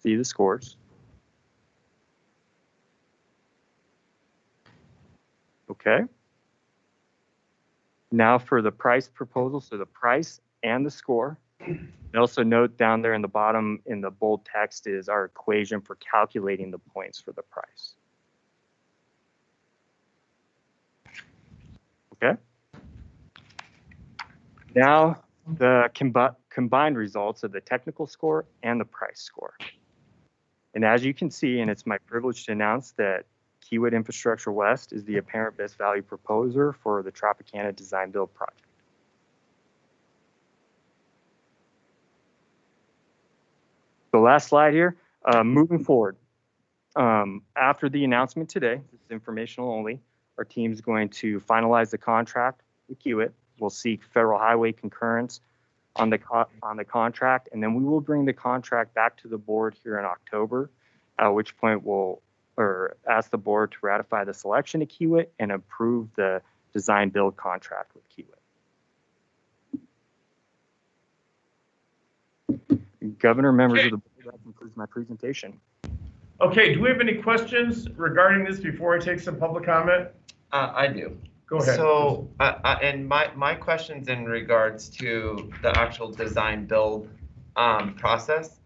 see the scores. Okay. Now for the price proposal, so the price and the score. And also note down there in the bottom in the bold text is our equation for calculating the points for the price. Okay. Now the combined results of the technical score and the price score. And as you can see, and it's my privilege to announce that Kiewit Infrastructure West is the apparent best value proposer for the Tropicana Design Build project. So last slide here. Moving forward, after the announcement today, this is informational only. Our team's going to finalize the contract with Kiewit. We'll seek federal highway concurrence on the contract, and then we will bring the contract back to the board here in October, at which point we'll ask the board to ratify the selection of Kiewit and approve the design build contract with Kiewit. Governor, members of the board, that concludes my presentation. Okay, do we have any questions regarding this before I take some public comment? I do. Go ahead. So, and my question's in regards to the actual design build process.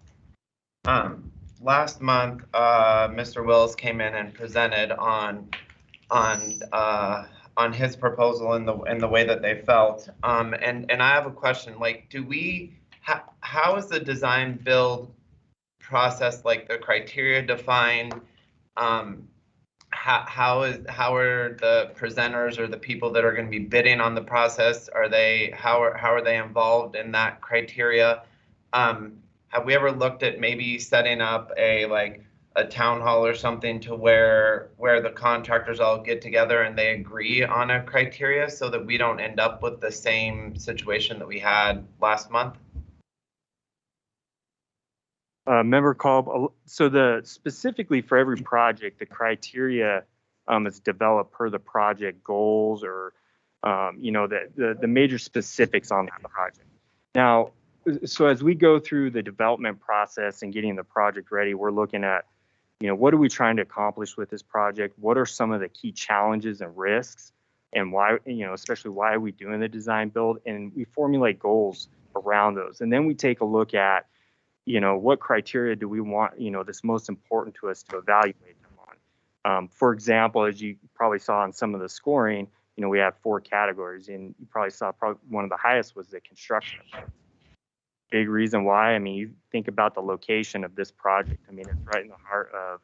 Last month, Mr. Wills came in and presented on his proposal in the way that they felt. And I have a question, like, how is the design build process, like the criteria defined? How are the presenters or the people that are going to be bidding on the process, how are they involved in that criteria? Have we ever looked at maybe setting up a town hall or something to where the contractors all get together and they agree on a criteria so that we don't end up with the same situation that we had last month? Member Kolb, so specifically for every project, the criteria is developed per the project goals or, the major specifics on that project. Now, so as we go through the development process and getting the project ready, we're looking at, what are we trying to accomplish with this project? What are some of the key challenges and risks? And why, especially why are we doing the design build? And we formulate goals around those. And then we take a look at, what criteria do we want, that's most important to us to evaluate them on. For example, as you probably saw in some of the scoring, we have 4 categories, and you probably saw one of the highest was the construction. Big reason why, you think about the location of this project. It's right in the heart of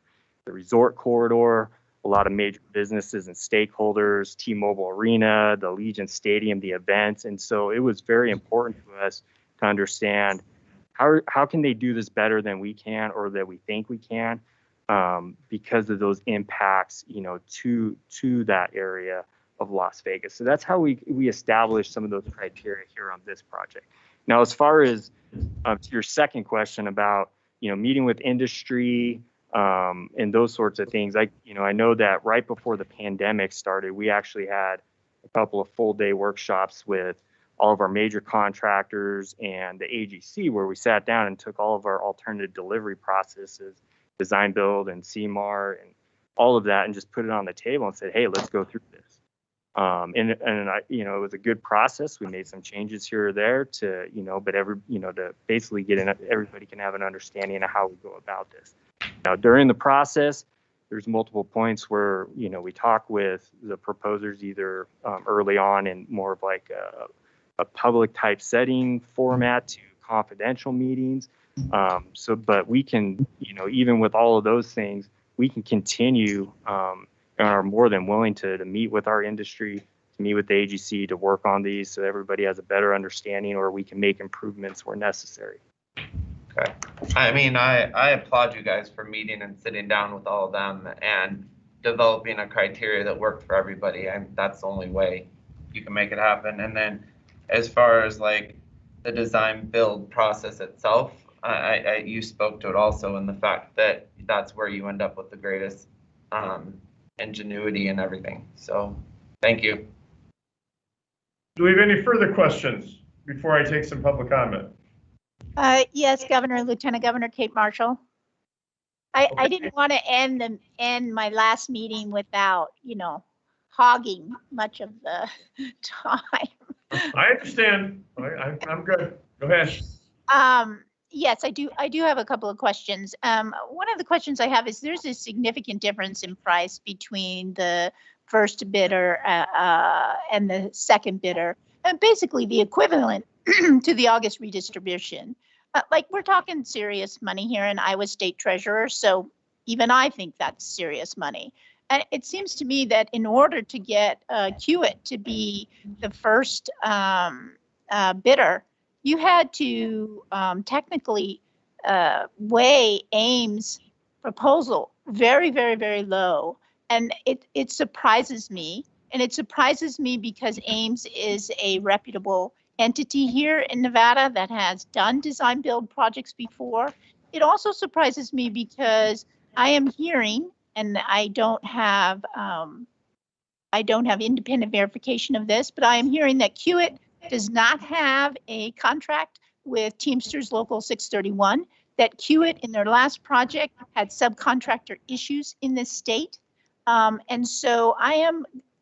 the resort corridor, a lot of major businesses and stakeholders, T-Mobile Arena, the Allegiant Stadium, the events. And so it was very important to us to understand how can they do this better than we can or that we think we can, because of those impacts, to that area of Las Vegas. So that's how we established some of those criteria here on this project. Now, as far as to your second question about, meeting with industry and those sorts of things, I know that right before the pandemic started, we actually had a couple of full-day workshops with all of our major contractors and the AGC, where we sat down and took all of our alternative delivery processes, design build and CMAR and all of that, and just put it on the table and said, hey, let's go through this. And it was a good process. We made some changes here or there to, but to basically everybody can have an understanding of how we go about this. Now, during the process, there's multiple points where, we talk with the proposers either early on in more of like a public type setting format to confidential meetings. But we can, even with all of those things, we can continue and are more than willing to meet with our industry, to meet with the AGC, to work on these so everybody has a better understanding, or we can make improvements where necessary. Okay. I applaud you guys for meeting and sitting down with all of them and developing a criteria that worked for everybody. That's the only way you can make it happen. And then as far as like the design build process itself, you spoke to it also in the fact that that's where you end up with the greatest ingenuity and everything. So thank you. Do we have any further questions before I take some public comment? Yes, Governor, Lieutenant Governor Kate Marshall. I didn't want to end my last meeting without, hogging much of the time. I understand. I'm good. Go ahead. Yes, I do have a couple of questions. One of the questions I have is there's a significant difference in price between the first bidder and the second bidder, and basically the equivalent to the August redistribution. We're talking serious money here, and I was state treasurer, so even I think that's serious money. And it seems to me that in order to get Kiewit to be the first bidder, you had to technically weigh Ames' proposal very, very, very low. And it surprises me. And it surprises me because Ames is a reputable entity here in Nevada that has done design build projects before. It also surprises me because I am hearing, and I don't have independent verification of this, but I am hearing that Kiewit does not have a contract with Teamsters Local 631, that Kiewit in their last project had subcontractor issues in this state. And so I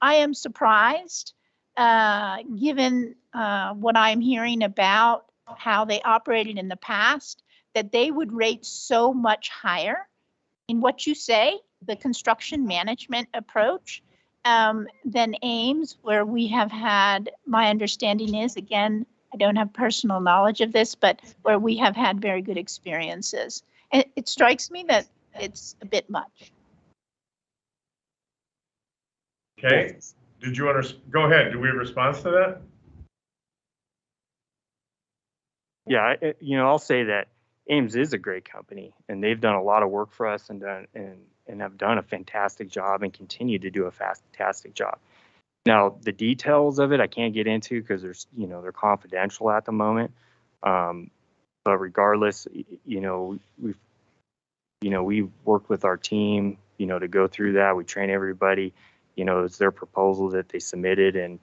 am surprised, given what I'm hearing about how they operated in the past, that they would rate so much higher in what you say, the construction management approach, than Ames, where we have had, my understanding is, again, I don't have personal knowledge of this, but where we have had very good experiences. And it strikes me that it's a bit much. Okay, did you want to, go ahead, do we have a response to that? Yeah, I'll say that Ames is a great company, and they've done a lot of work for us and have done a fantastic job and continue to do a fantastic job. Now, the details of it I can't get into because they're confidential at the moment. But regardless, we work with our team, to go through that. We train everybody. It's their proposal that they submitted, and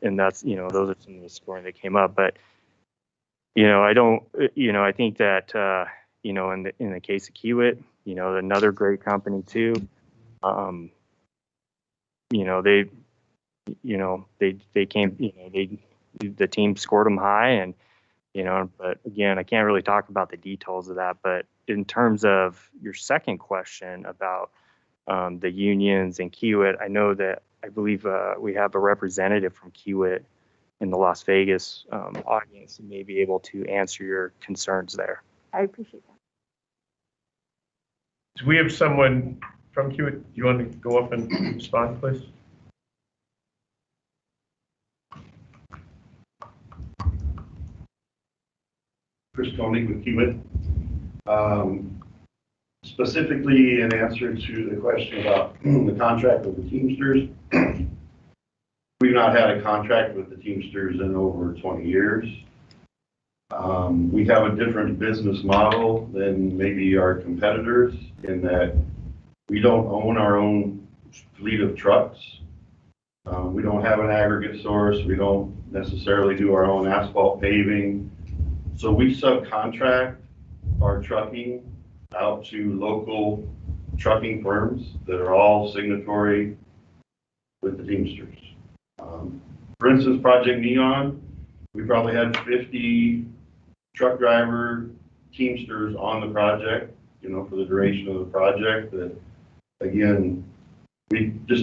that's, those are some of the scoring that came up. But I think that in the case of Kiewit, another great company too. They came, the team scored them high, and but again, I can't really talk about the details of that. But in terms of your second question about the unions and Kiewit, I believe we have a representative from Kiewit in the Las Vegas audience who may be able to answer your concerns there. I appreciate that. Do we have someone from Kiewit? Do you want to go up and respond, please? Chris Koenig with Kiewit. Specifically in answer to the question about the contract with the Teamsters, we've not had a contract with the Teamsters in over 20 years. We have a different business model than maybe our competitors in that we don't own our own fleet of trucks. We don't have an aggregate source. We don't necessarily do our own asphalt paving. So we subcontract our trucking out to local trucking firms that are all signatory with the Teamsters. For instance, Project Neon, we probably had 50 truck driver Teamsters on the project, for the duration of the project. That, again,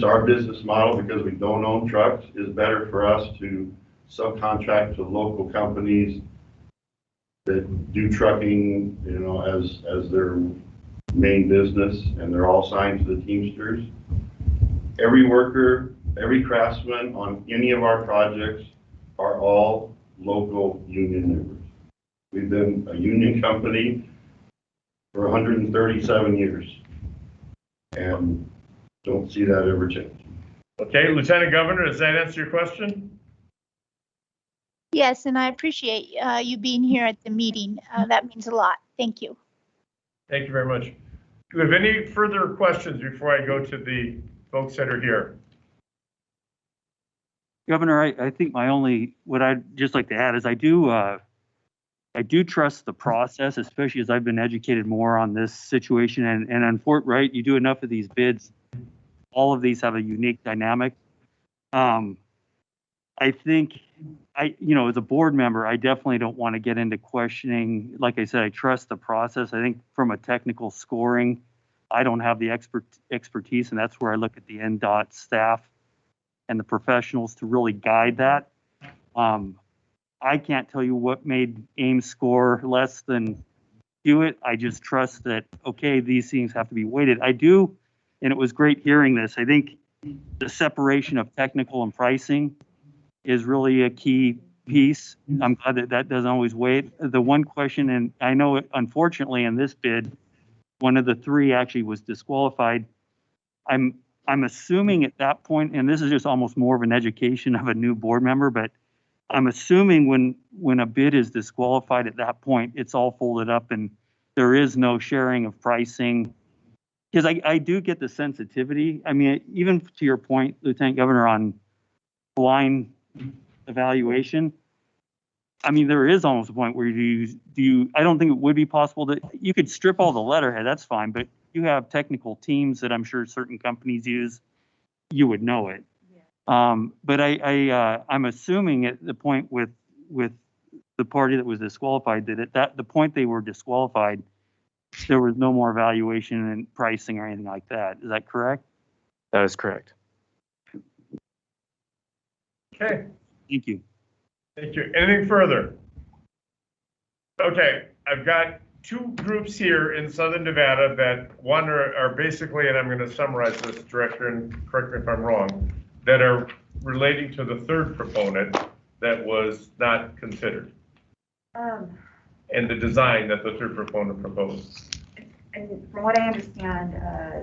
our business model, because we don't own trucks, is better for us to subcontract to local companies that do trucking, as their main business, and they're all signed to the Teamsters. Every worker, every craftsman on any of our projects are all local union members. We've been a union company for 137 years, and don't see that ever change. Okay, Lieutenant Governor, does that answer your question? Yes, and I appreciate you being here at the meeting. That means a lot. Thank you. Thank you very much. Do we have any further questions before I go to the folks that are here? Governor, I think what I'd just like to add is I do trust the process, especially as I've been educated more on this situation. And unfortunately, right, you do enough of these bids, all of these have a unique dynamic. I think as a board member, I definitely don't want to get into questioning. Like I said, I trust the process. I think from a technical scoring, I don't have the expertise, and that's where I look at the NDOT staff and the professionals to really guide that. I can't tell you what made Ames score less than Kiewit. I just trust that, okay, these things have to be weighted. I do, and it was great hearing this. I think the separation of technical and pricing is really a key piece. I'm glad that that doesn't always wait. The one question, and I know unfortunately in this bid, one of the three actually was disqualified. I'm assuming at that point, and this is just almost more of an education of a new board member, but I'm assuming when a bid is disqualified at that point, it's all folded up and there is no sharing of pricing. Because I do get the sensitivity. I mean, even to your point, Lieutenant Governor, on blind evaluation, I mean, there is almost a point where I don't think it would be possible that you could strip all the letterhead, that's fine, but you have technical teams that I'm sure certain companies use, you would know it. But I'm assuming at the point with the party that was disqualified, that at the point they were disqualified, there was no more evaluation and pricing or anything like that. Is that correct? That is correct. Okay, Thank you. thank you. Anything further? Okay, I've got two groups here in Southern Nevada that one are basically, and I'm going to summarize this, Director, and correct me if I'm wrong, that are relating to the third proponent that was not considered. And the design that the third proponent proposed. And from what I understand,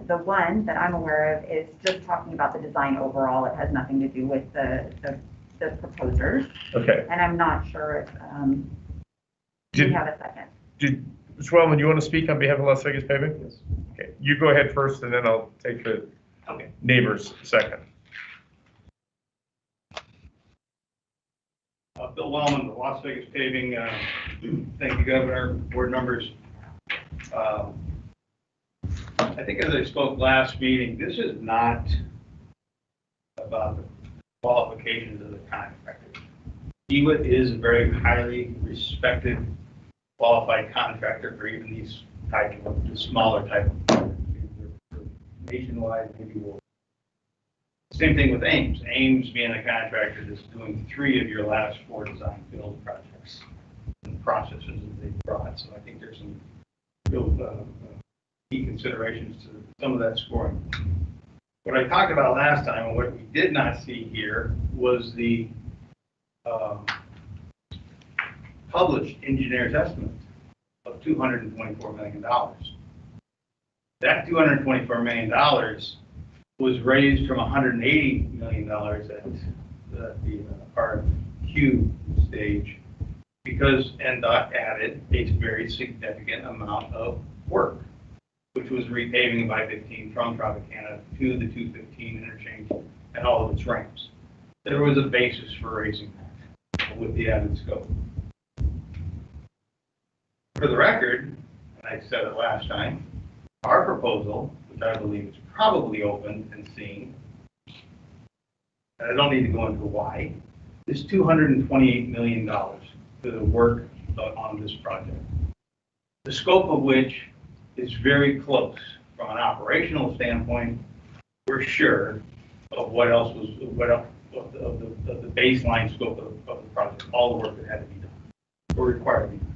the one that I'm aware of is just talking about the design overall. It has nothing to do with the proposers. Okay. And I'm not sure if we have a second. Mr. Wellman, you want to speak on behalf of Las Vegas Paving? Yes. Okay, you go ahead first and then I'll take the neighbors second. Bill Wellman, the Las Vegas Paving. Thank you, Governor, board members. I think as I spoke last meeting, this is not about the qualifications of the contractor. DEWIT is a very highly respected, qualified contractor for even these type of, the smaller type of projects. Nationwide, maybe we'll. Same thing with Ames. Ames being a contractor that's doing 3 of your last 4 design build projects and processes that they've brought. So I think there's some real key considerations to some of that scoring. What I talked about last time and what we did not see here was the published engineer's estimate of $224 million. That $224 million was raised from $180 million at the RFQ stage because NDOT added a very significant amount of work, which was repaving by 15 from Tropicana to the 215 interchange and all of its ramps. There was a basis for raising that with the added scope. For the record, and I said it last time, our proposal, which I believe is probably open and seen, and I don't need to go into why, is $228 million for the work on this project. The scope of which is very close from an operational standpoint. We're sure of what else was, of the baseline scope of the project, all the work that had to be done or required to be done.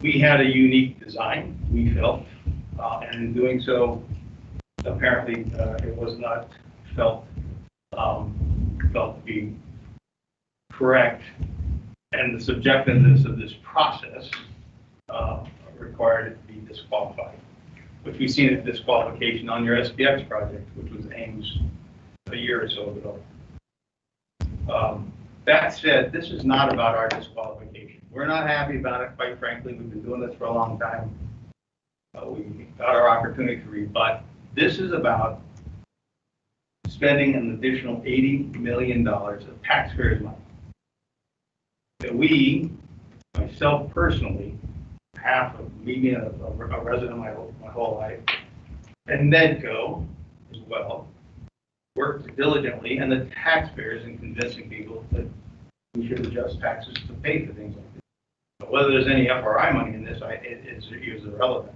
We had a unique design, we felt, and in doing so, apparently it was not felt to be correct, and the subjectiveness of this process required it to be disqualified, which we've seen a disqualification on your SPX project, which was Ames a year or so ago. That said, this is not about our disqualification. We're not happy about it, quite frankly. We've been doing this for a long time. We got our opportunity to rebut. This is about spending an additional $80 million of taxpayers' money that we, myself personally, half of me being a resident my whole life, and NEDCO as well, worked diligently, and the taxpayers in convincing people that we should adjust taxes to pay for things like this. But whether there's any FRI money in this, it's irrelevant.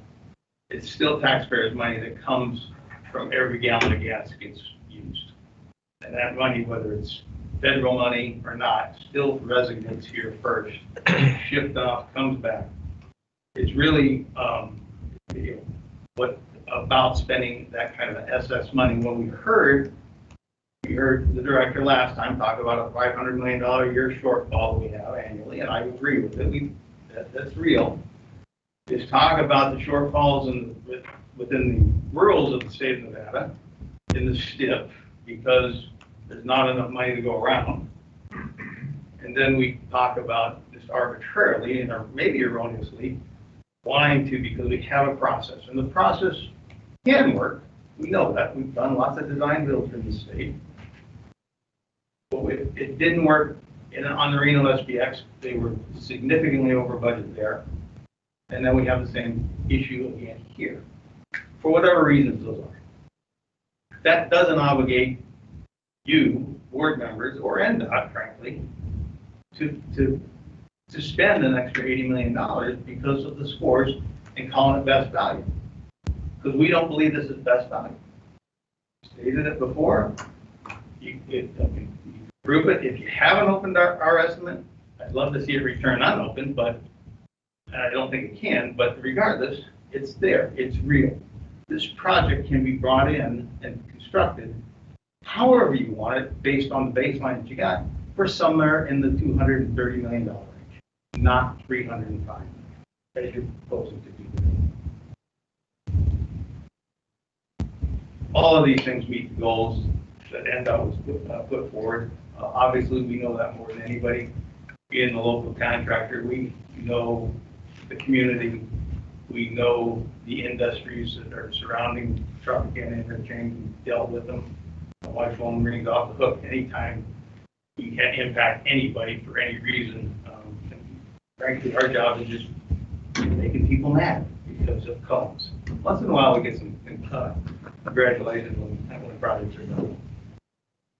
It's still taxpayers' money that comes from every gallon of gas that gets used. And that money, whether it's federal money or not, still resonates here first, shipped off, comes back. It's really what about spending that kind of SS money. When we heard We heard the director last time talk about a $500 million a year shortfall we have annually, and I agree with it. That's real. Is talk about the shortfalls within the rurals of the state of Nevada in the STIP because there's not enough money to go around. And then we talk about just arbitrarily and maybe erroneously wanting to because we have a process. And the process can work. We know that. We've done lots of design builds in the state. But it didn't work on the Reno SPX. They were significantly over budget there. And then we have the same issue again here. For whatever reasons those are. That doesn't obligate you, board members, or NDOT, frankly, to spend an extra $80 million because of the scores and calling it best value. Because we don't believe this is best value. Stated it before. You prove it. If you haven't opened our estimate, I'd love to see it return unopened, but I don't think it can. But regardless, it's there. It's real. This project can be brought in and constructed however you want it based on the baseline that you got for somewhere in the $230 million range, not $305 million, as you're proposing to do. All of these things meet the goals that NDOT was put forward. Obviously, we know that more than anybody. Being the local contractor, we know the community, we know the industries that are surrounding Tropicana Interchange. We've dealt with them. My phone rings off the hook anytime you can impact anybody for any reason. Frankly, our job is just making people mad because of cones. Once in a while, we get some congratulations when the projects are done.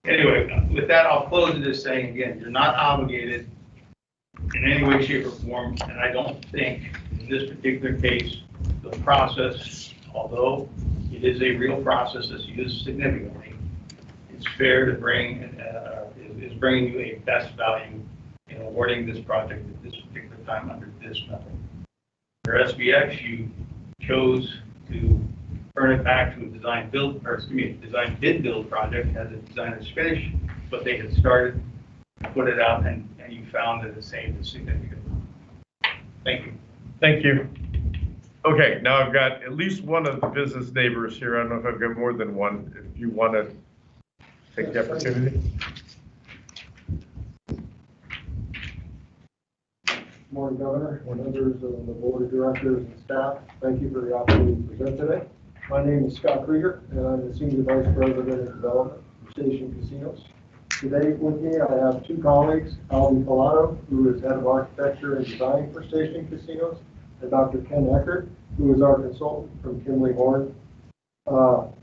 Anyway, with that, I'll close it as saying again, you're not obligated in any way, shape, or form, and I don't think in this particular case, the process, although it is a real process that's used significantly, it's fair to bring, is bringing you a best value in awarding this project at this particular time under this method. For SBX, you chose to turn it back to a design build, or excuse me, design bid build project as a designer's finish, but they had started, put it out, and you found that it saved a significant amount. Thank you. Thank you. Okay, now I've got at least one of the business neighbors here. I don't know if I've got more than one. If you want to take the opportunity. Morning, Governor, members of the Board of Directors and staff. Thank you for the opportunity to present today. My name is Scott Krieger, and I'm the Senior Vice President of Development for Station Casinos. Today with me, I have two colleagues, Alvin Pilato, who is Head of Architecture and Design for Station Casinos, and Dr. Ken Eckert, who is our consultant from Kimley Horn.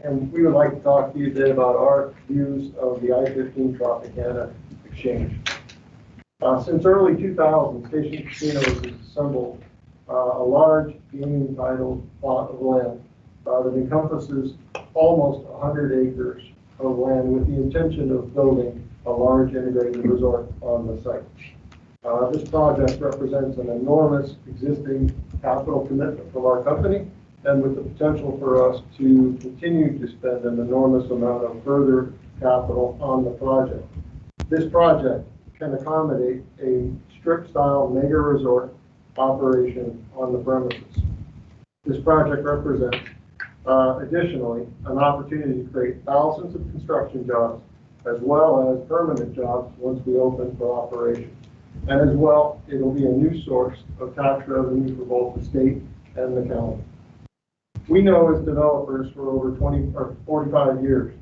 And we would like to talk to you today about our views of the I-15 Tropicana exchange. Since early 2000, Station Casinos has assembled a large gaming titled plot of land that encompasses almost 100 acres of land with the intention of building a large integrated resort on the site. This project represents an enormous existing capital commitment from our company, and with the potential for us to continue to spend an enormous amount of further capital on the project. This project can accommodate a strip-style mega resort operation on the premises. This project represents, additionally, an opportunity to create thousands of construction jobs as well as permanent jobs once we open for operation. And as well, it'll be a new source of tax revenue for both the state and the county. We know as developers for over 20 or 45 years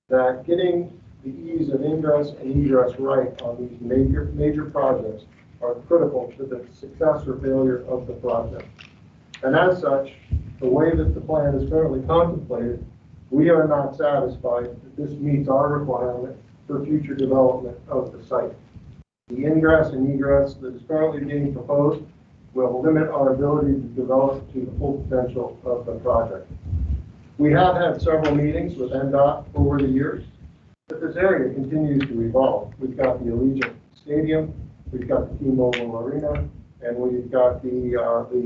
that getting the ease of ingress and egress right on these major projects are critical to the success or failure of the project. And as such, the way that the plan is currently contemplated, we are not satisfied that this meets our requirement for future development of the site. The ingress and egress that is currently being proposed will limit our ability to develop to the full potential of the project. We have had several meetings with NDOT over the years, but this area continues to evolve. We've got the Allegiant Stadium, we've got the T-Mobile Arena, and we've got the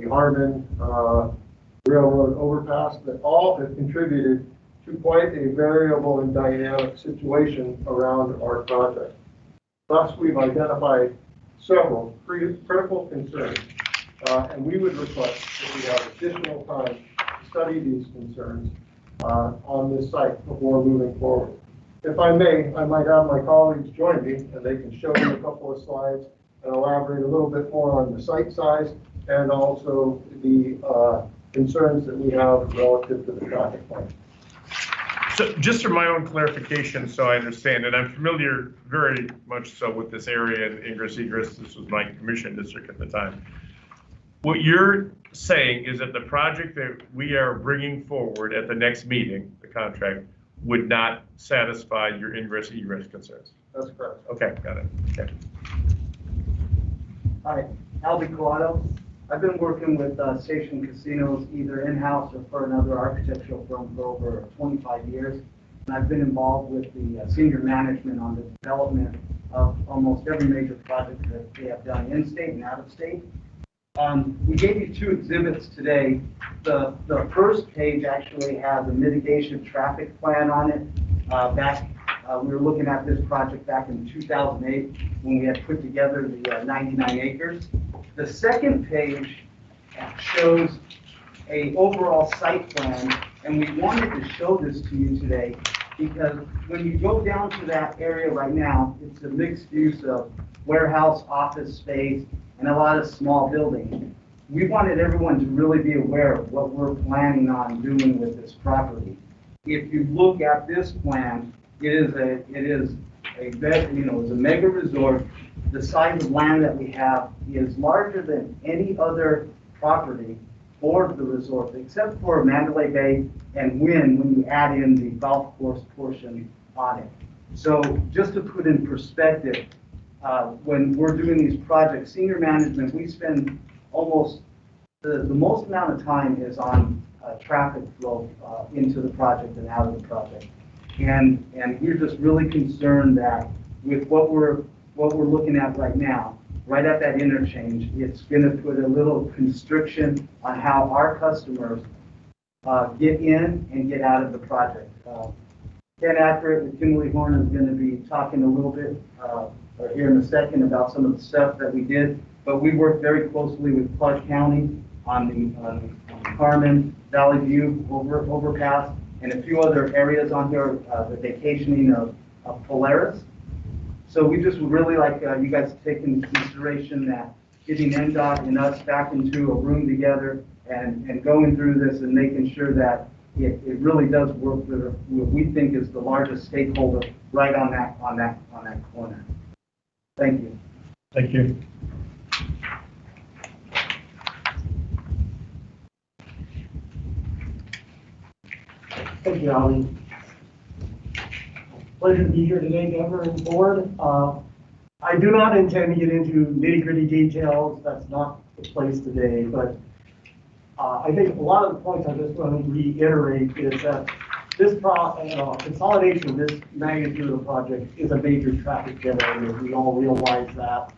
Harmon Railroad overpass that all have contributed to quite a variable and dynamic situation around our project. Thus, we've identified several critical concerns, and we would request that we have additional time to study these concerns on this site before moving forward. If I may, I might have my colleagues join me, and they can show you a couple of slides and elaborate a little bit more on the site size and also the concerns that we have relative to the traffic plan. So just for my own clarification, so I understand, and I'm familiar very much so with this area and ingress egress. This was my commission district at the time. What you're saying is that the project that we are bringing forward at the next meeting, the contract, would not satisfy your ingress egress concerns. That's correct. Okay, got it. Okay. Hi, Albie Collado. I've been working with Station Casinos either in-house or for another architectural firm for over 25 years. And I've been involved with the senior management on the development of almost every major project that they have done in-state and out-of-state. We gave you two exhibits today. The first page actually has a mitigation traffic plan on it. We were looking at this project back in 2008 when we had put together the 99 acres. The second page shows a overall site plan, and we wanted to show this to you today because when you go down to that area right now, it's a mixed use of warehouse, office space, and a lot of small buildings. We wanted everyone to really be aware of what we're planning on doing with this property. If you look at this plan, it's a mega resort. The size of land that we have is larger than any other property for the resort, except for Mandalay Bay and Wynn when you add in the golf course portion on it. So just to put in perspective, when we're doing these projects, senior management, we spend almost the most amount of time is on traffic flow into the project and out of the project. And we're just really concerned that with what we're looking at right now, right at that interchange, it's going to put a little constriction on how our customers get in and get out of the project. Ken Ackert with Kimberly Horn is going to be talking a little bit here in a second about some of the stuff that we did, but we worked very closely with Clark County on the Carmen Valley View overpass and a few other areas on here, the vacationing of Polaris. So we just would really like you guys to take into consideration that getting NDOT and us back into a room together and going through this and making sure that it really does work for what we think is the largest stakeholder right on that corner. Thank you. Thank you. Thank you, Ali. Pleasure to be here today, Governor and Board. I do not intend to get into nitty-gritty details. That's not the place today, but I think a lot of the points I just want to reiterate is that this consolidation of this magnitude of project is a major traffic generator. We all realize that.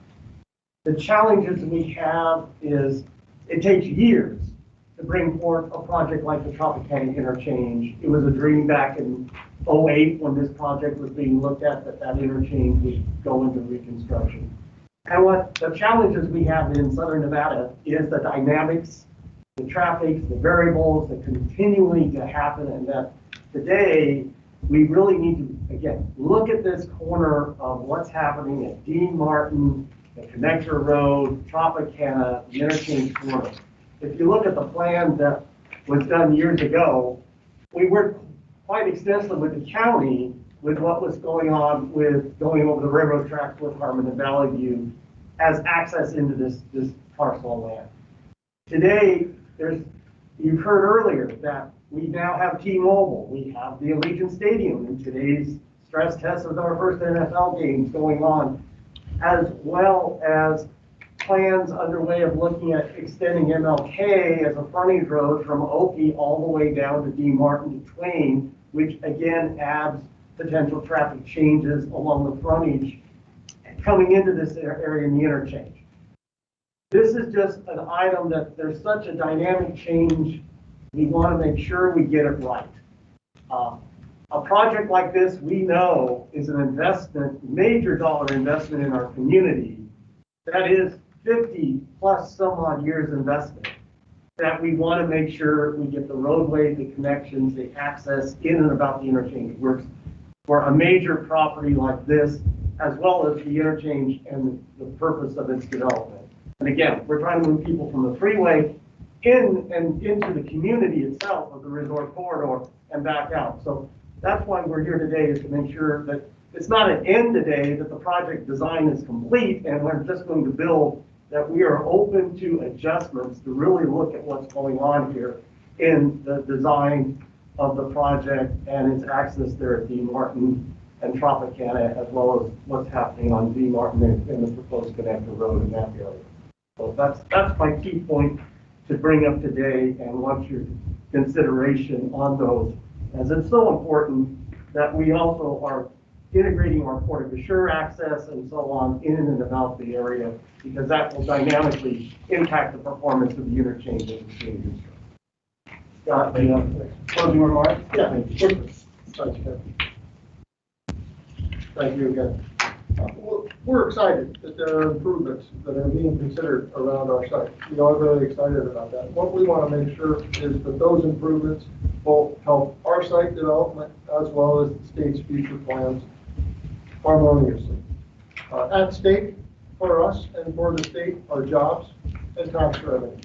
The challenges we have is it takes years to bring forth a project like the Tropicana interchange. It was a dream back in 2008 when this project was being looked at that interchange would go into reconstruction. And what the challenges we have in Southern Nevada is the dynamics, the traffic, the variables that continuing to happen, and that today we really need to, again, look at this corner of what's happening at Dean Martin, the Connector Road, Tropicana, the interchange corner. If you look at the plan that was done years ago, we worked quite extensively with the county with what was going on with going over the railroad tracks with Harmon and Valley View as access into this parcel of land. Today, you've heard earlier that we now have T-Mobile, we have the Allegiant Stadium, and today's stress test of our first NFL games going on, as well as plans underway of looking at extending MLK as a frontage road from Oki all the way down to D. Martin to Twain, which again adds potential traffic changes along the frontage coming into this area in the interchange. This is just an item that there's such a dynamic change. We want to make sure we get it right. A project like this, we know, is an investment, major dollar investment in our community. That is 50 plus some odd years investment that we want to make sure we get the roadway, the connections, the access in and about the interchange works for a major property like this, as well as the interchange and the purpose of its development. And again, we're trying to move people from the freeway in and into the community itself of the resort corridor and back out. So that's why we're here today, is to make sure that it's not an end today, that the project design is complete and we're just going to build, that we are open to adjustments to really look at what's going on here in the design of the project and its access there at D. Martin and Tropicana, as well as what's happening on D. Martin and the proposed connector road in that area. So that's my key point to bring up today, and want your consideration on those, as it's so important that we also are integrating our Port of Assure access and so on in and about the area, because that will dynamically impact the performance of the interchange as it's being constructed. Scott, any closing remarks? Yeah, quickly. Thank you again. We're excited that there are improvements that are being considered around our site. We are very excited about that. What we want to make sure is that those improvements will help our site development as well as the state's future plans harmoniously. At stake for us and for the state are jobs and tax revenue.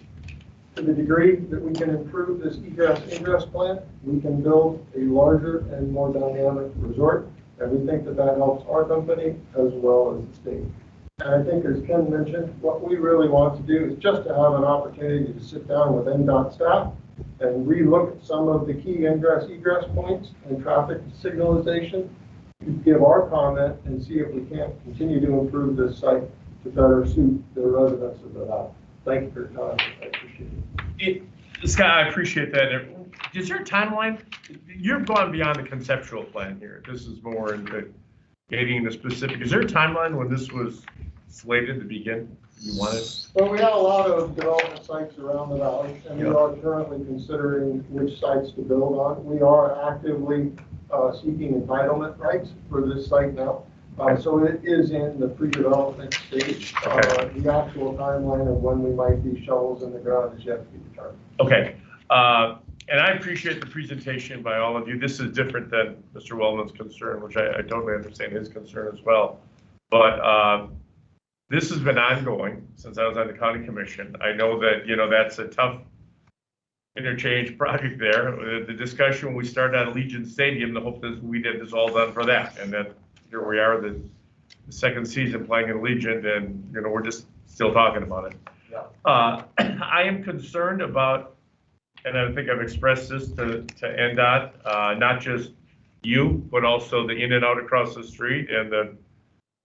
To the degree that we can improve this egress-ingress plan, we can build a larger and more dynamic resort. And we think that that helps our company as well as the state. And I think, as Ken mentioned, what we really want to do is just to have an opportunity to sit down with NDOT staff and relook at some of the key ingress-egress points and traffic signalization, to give our comment and see if we can't continue to improve this site to better suit the residents of the valley. Thank you for your time. I appreciate it. Scott, I appreciate that. Is there a timeline? You've gone beyond the conceptual plan here. This is more into getting the specific. Is there a timeline when this was slated to begin? You wanted? Well, we have a lot of development sites around the valley, and we are currently considering which sites to build on. We are actively seeking entitlement rights for this site now. So it is in the pre-development stage. The actual timeline of when we might be shovels in the ground is yet to be determined. Okay. And I appreciate the presentation by all of you. This is different than Mr. Wellman's concern, which I totally understand his concern as well. But this has been ongoing since I was on the county commission. I know that, that's a tough interchange project there. The discussion when we started at Allegiant Stadium, the hope is we did this all done for that. And that here we are, the second season playing in Allegiant, and, we're just still talking about it. Yeah. I am concerned about, and I think I've expressed this to NDOT, not just you, but also the in and out across the street and the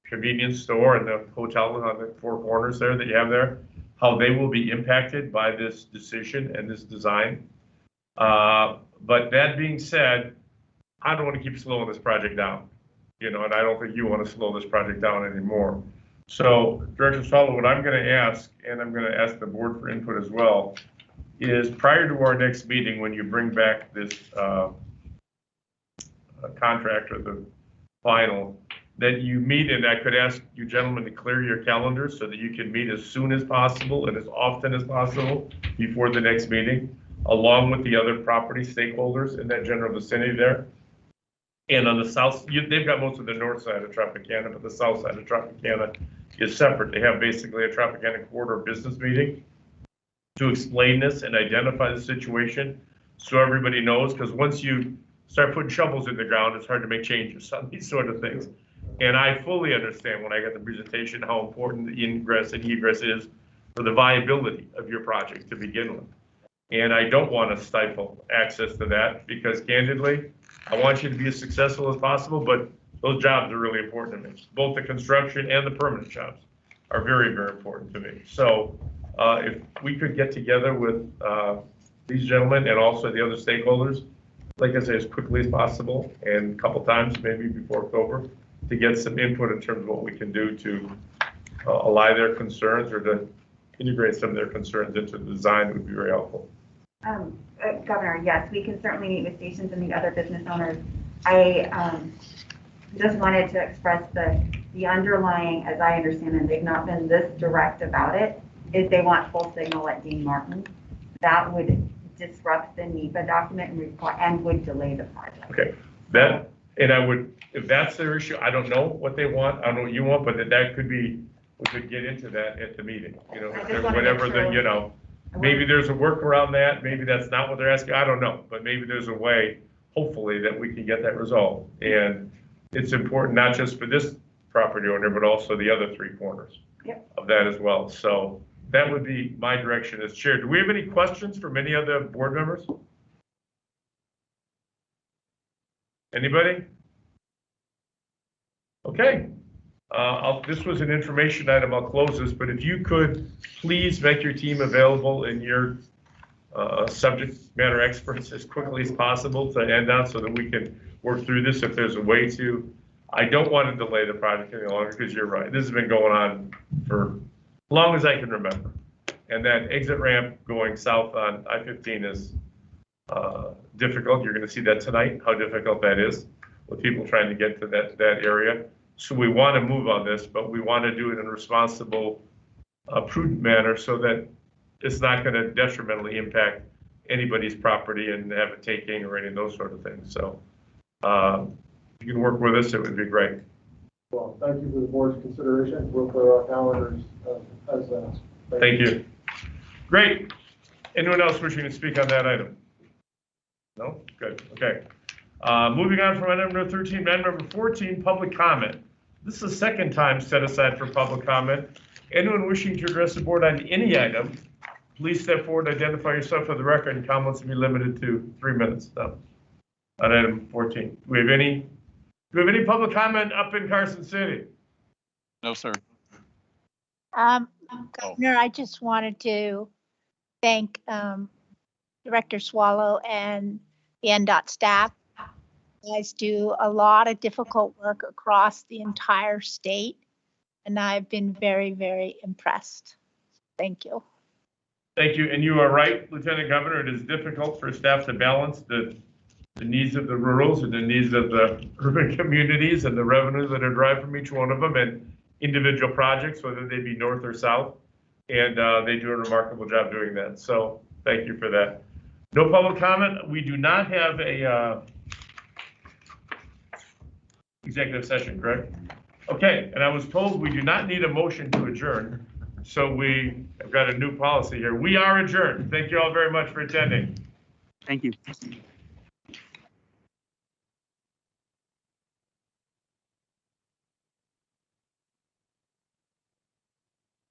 convenience store and the hotel on the four corners there that you have there, how they will be impacted by this decision and this design. But that being said, I don't want to keep slowing this project down, and I don't think you want to slow this project down anymore. So, Director Sala, what I'm going to ask, and I'm going to ask the board for input as well, is prior to our next meeting, when you bring back this contract or the final, that you meet, and I could ask you gentlemen to clear your calendars so that you can meet as soon as possible and as often as possible before the next meeting, along with the other property stakeholders in that general vicinity there. And on the south, they've got most of the north side of Tropicana, but the south side of Tropicana is separate. They have basically a Tropicana corridor business meeting to explain this and identify the situation so everybody knows, because once you start putting shovels in the ground, it's hard to make changes on these sort of things. And I fully understand when I got the presentation how important the ingress and egress is for the viability of your project to begin with. And I don't want to stifle access to that, because candidly, I want you to be as successful as possible, but those jobs are really important to me. Both the construction and the permanent jobs are very, very important to me. So if we could get together with these gentlemen and also the other stakeholders, like I say, as quickly as possible, and a couple times maybe before October, to get some input in terms of what we can do to allay their concerns or to integrate some of their concerns into the design, would be very helpful. Governor, yes, we can certainly meet with stations and the other business owners. I just wanted to express the underlying, as I understand it, they've not been this direct about it, is they want full signal at Dean Martin. That would disrupt the NEPA document and would delay the project. Okay, that, and I would, if that's their issue, I don't know what they want, I don't know what you want, but that could be, we could get into that at the meeting, you know, if there's whatever the, you know, maybe there's a workaround that, maybe that's not what they're asking, I don't know, but maybe there's a way, hopefully, that we can get that resolved. And it's important, not just for this property owner, but also the other three corners of that as well. So that would be my direction as chair. Do we have any questions from any other board members? Anybody? Okay. This was an information item. I'll close this, but if you could please make your team available and your subject matter experts as quickly as possible to end on so that we can work through this if there's a way to. I don't want to delay the project any longer because you're right. This has been going on for as long as I can remember. And that exit ramp going south on I-15 is difficult. You're going to see that tonight, how difficult that is with people trying to get to that area. So we want to move on this, but we want to do it in a responsible, prudent manner so that it's not going to detrimentally impact anybody's property and have a taking or any of those sort of things. So if you can work with us, it would be great. Well, thank you for the board's consideration. We'll put our calendars as asked. Thank you. Great. Anyone else wishing to speak on that item? No? Good. Okay. Moving on from item number 13, item number 14, public comment. This is the second time set aside for public comment. Anyone wishing to address the board on any item, please step forward, identify yourself for the record, and comments will be limited to 3 minutes. So, on item 14. Do we have any public comment up in Carson City? No, sir. Governor, I just wanted to thank Director Swallow and the NDOT staff. You guys do a lot of difficult work across the entire state, and I've been very, very impressed. Thank you. Thank you. And you are right, Lieutenant Governor. It is difficult for staff to balance the needs of the rurals and the needs of the urban communities and the revenues that are derived from each one of them and individual projects, whether they be north or south. And they do a remarkable job doing that. So thank you for that. No public comment. We do not have a executive session, correct? Okay, and I was told we do not need a motion to adjourn. So we have got a new policy here. We are adjourned. Thank you all very much for attending. Thank you.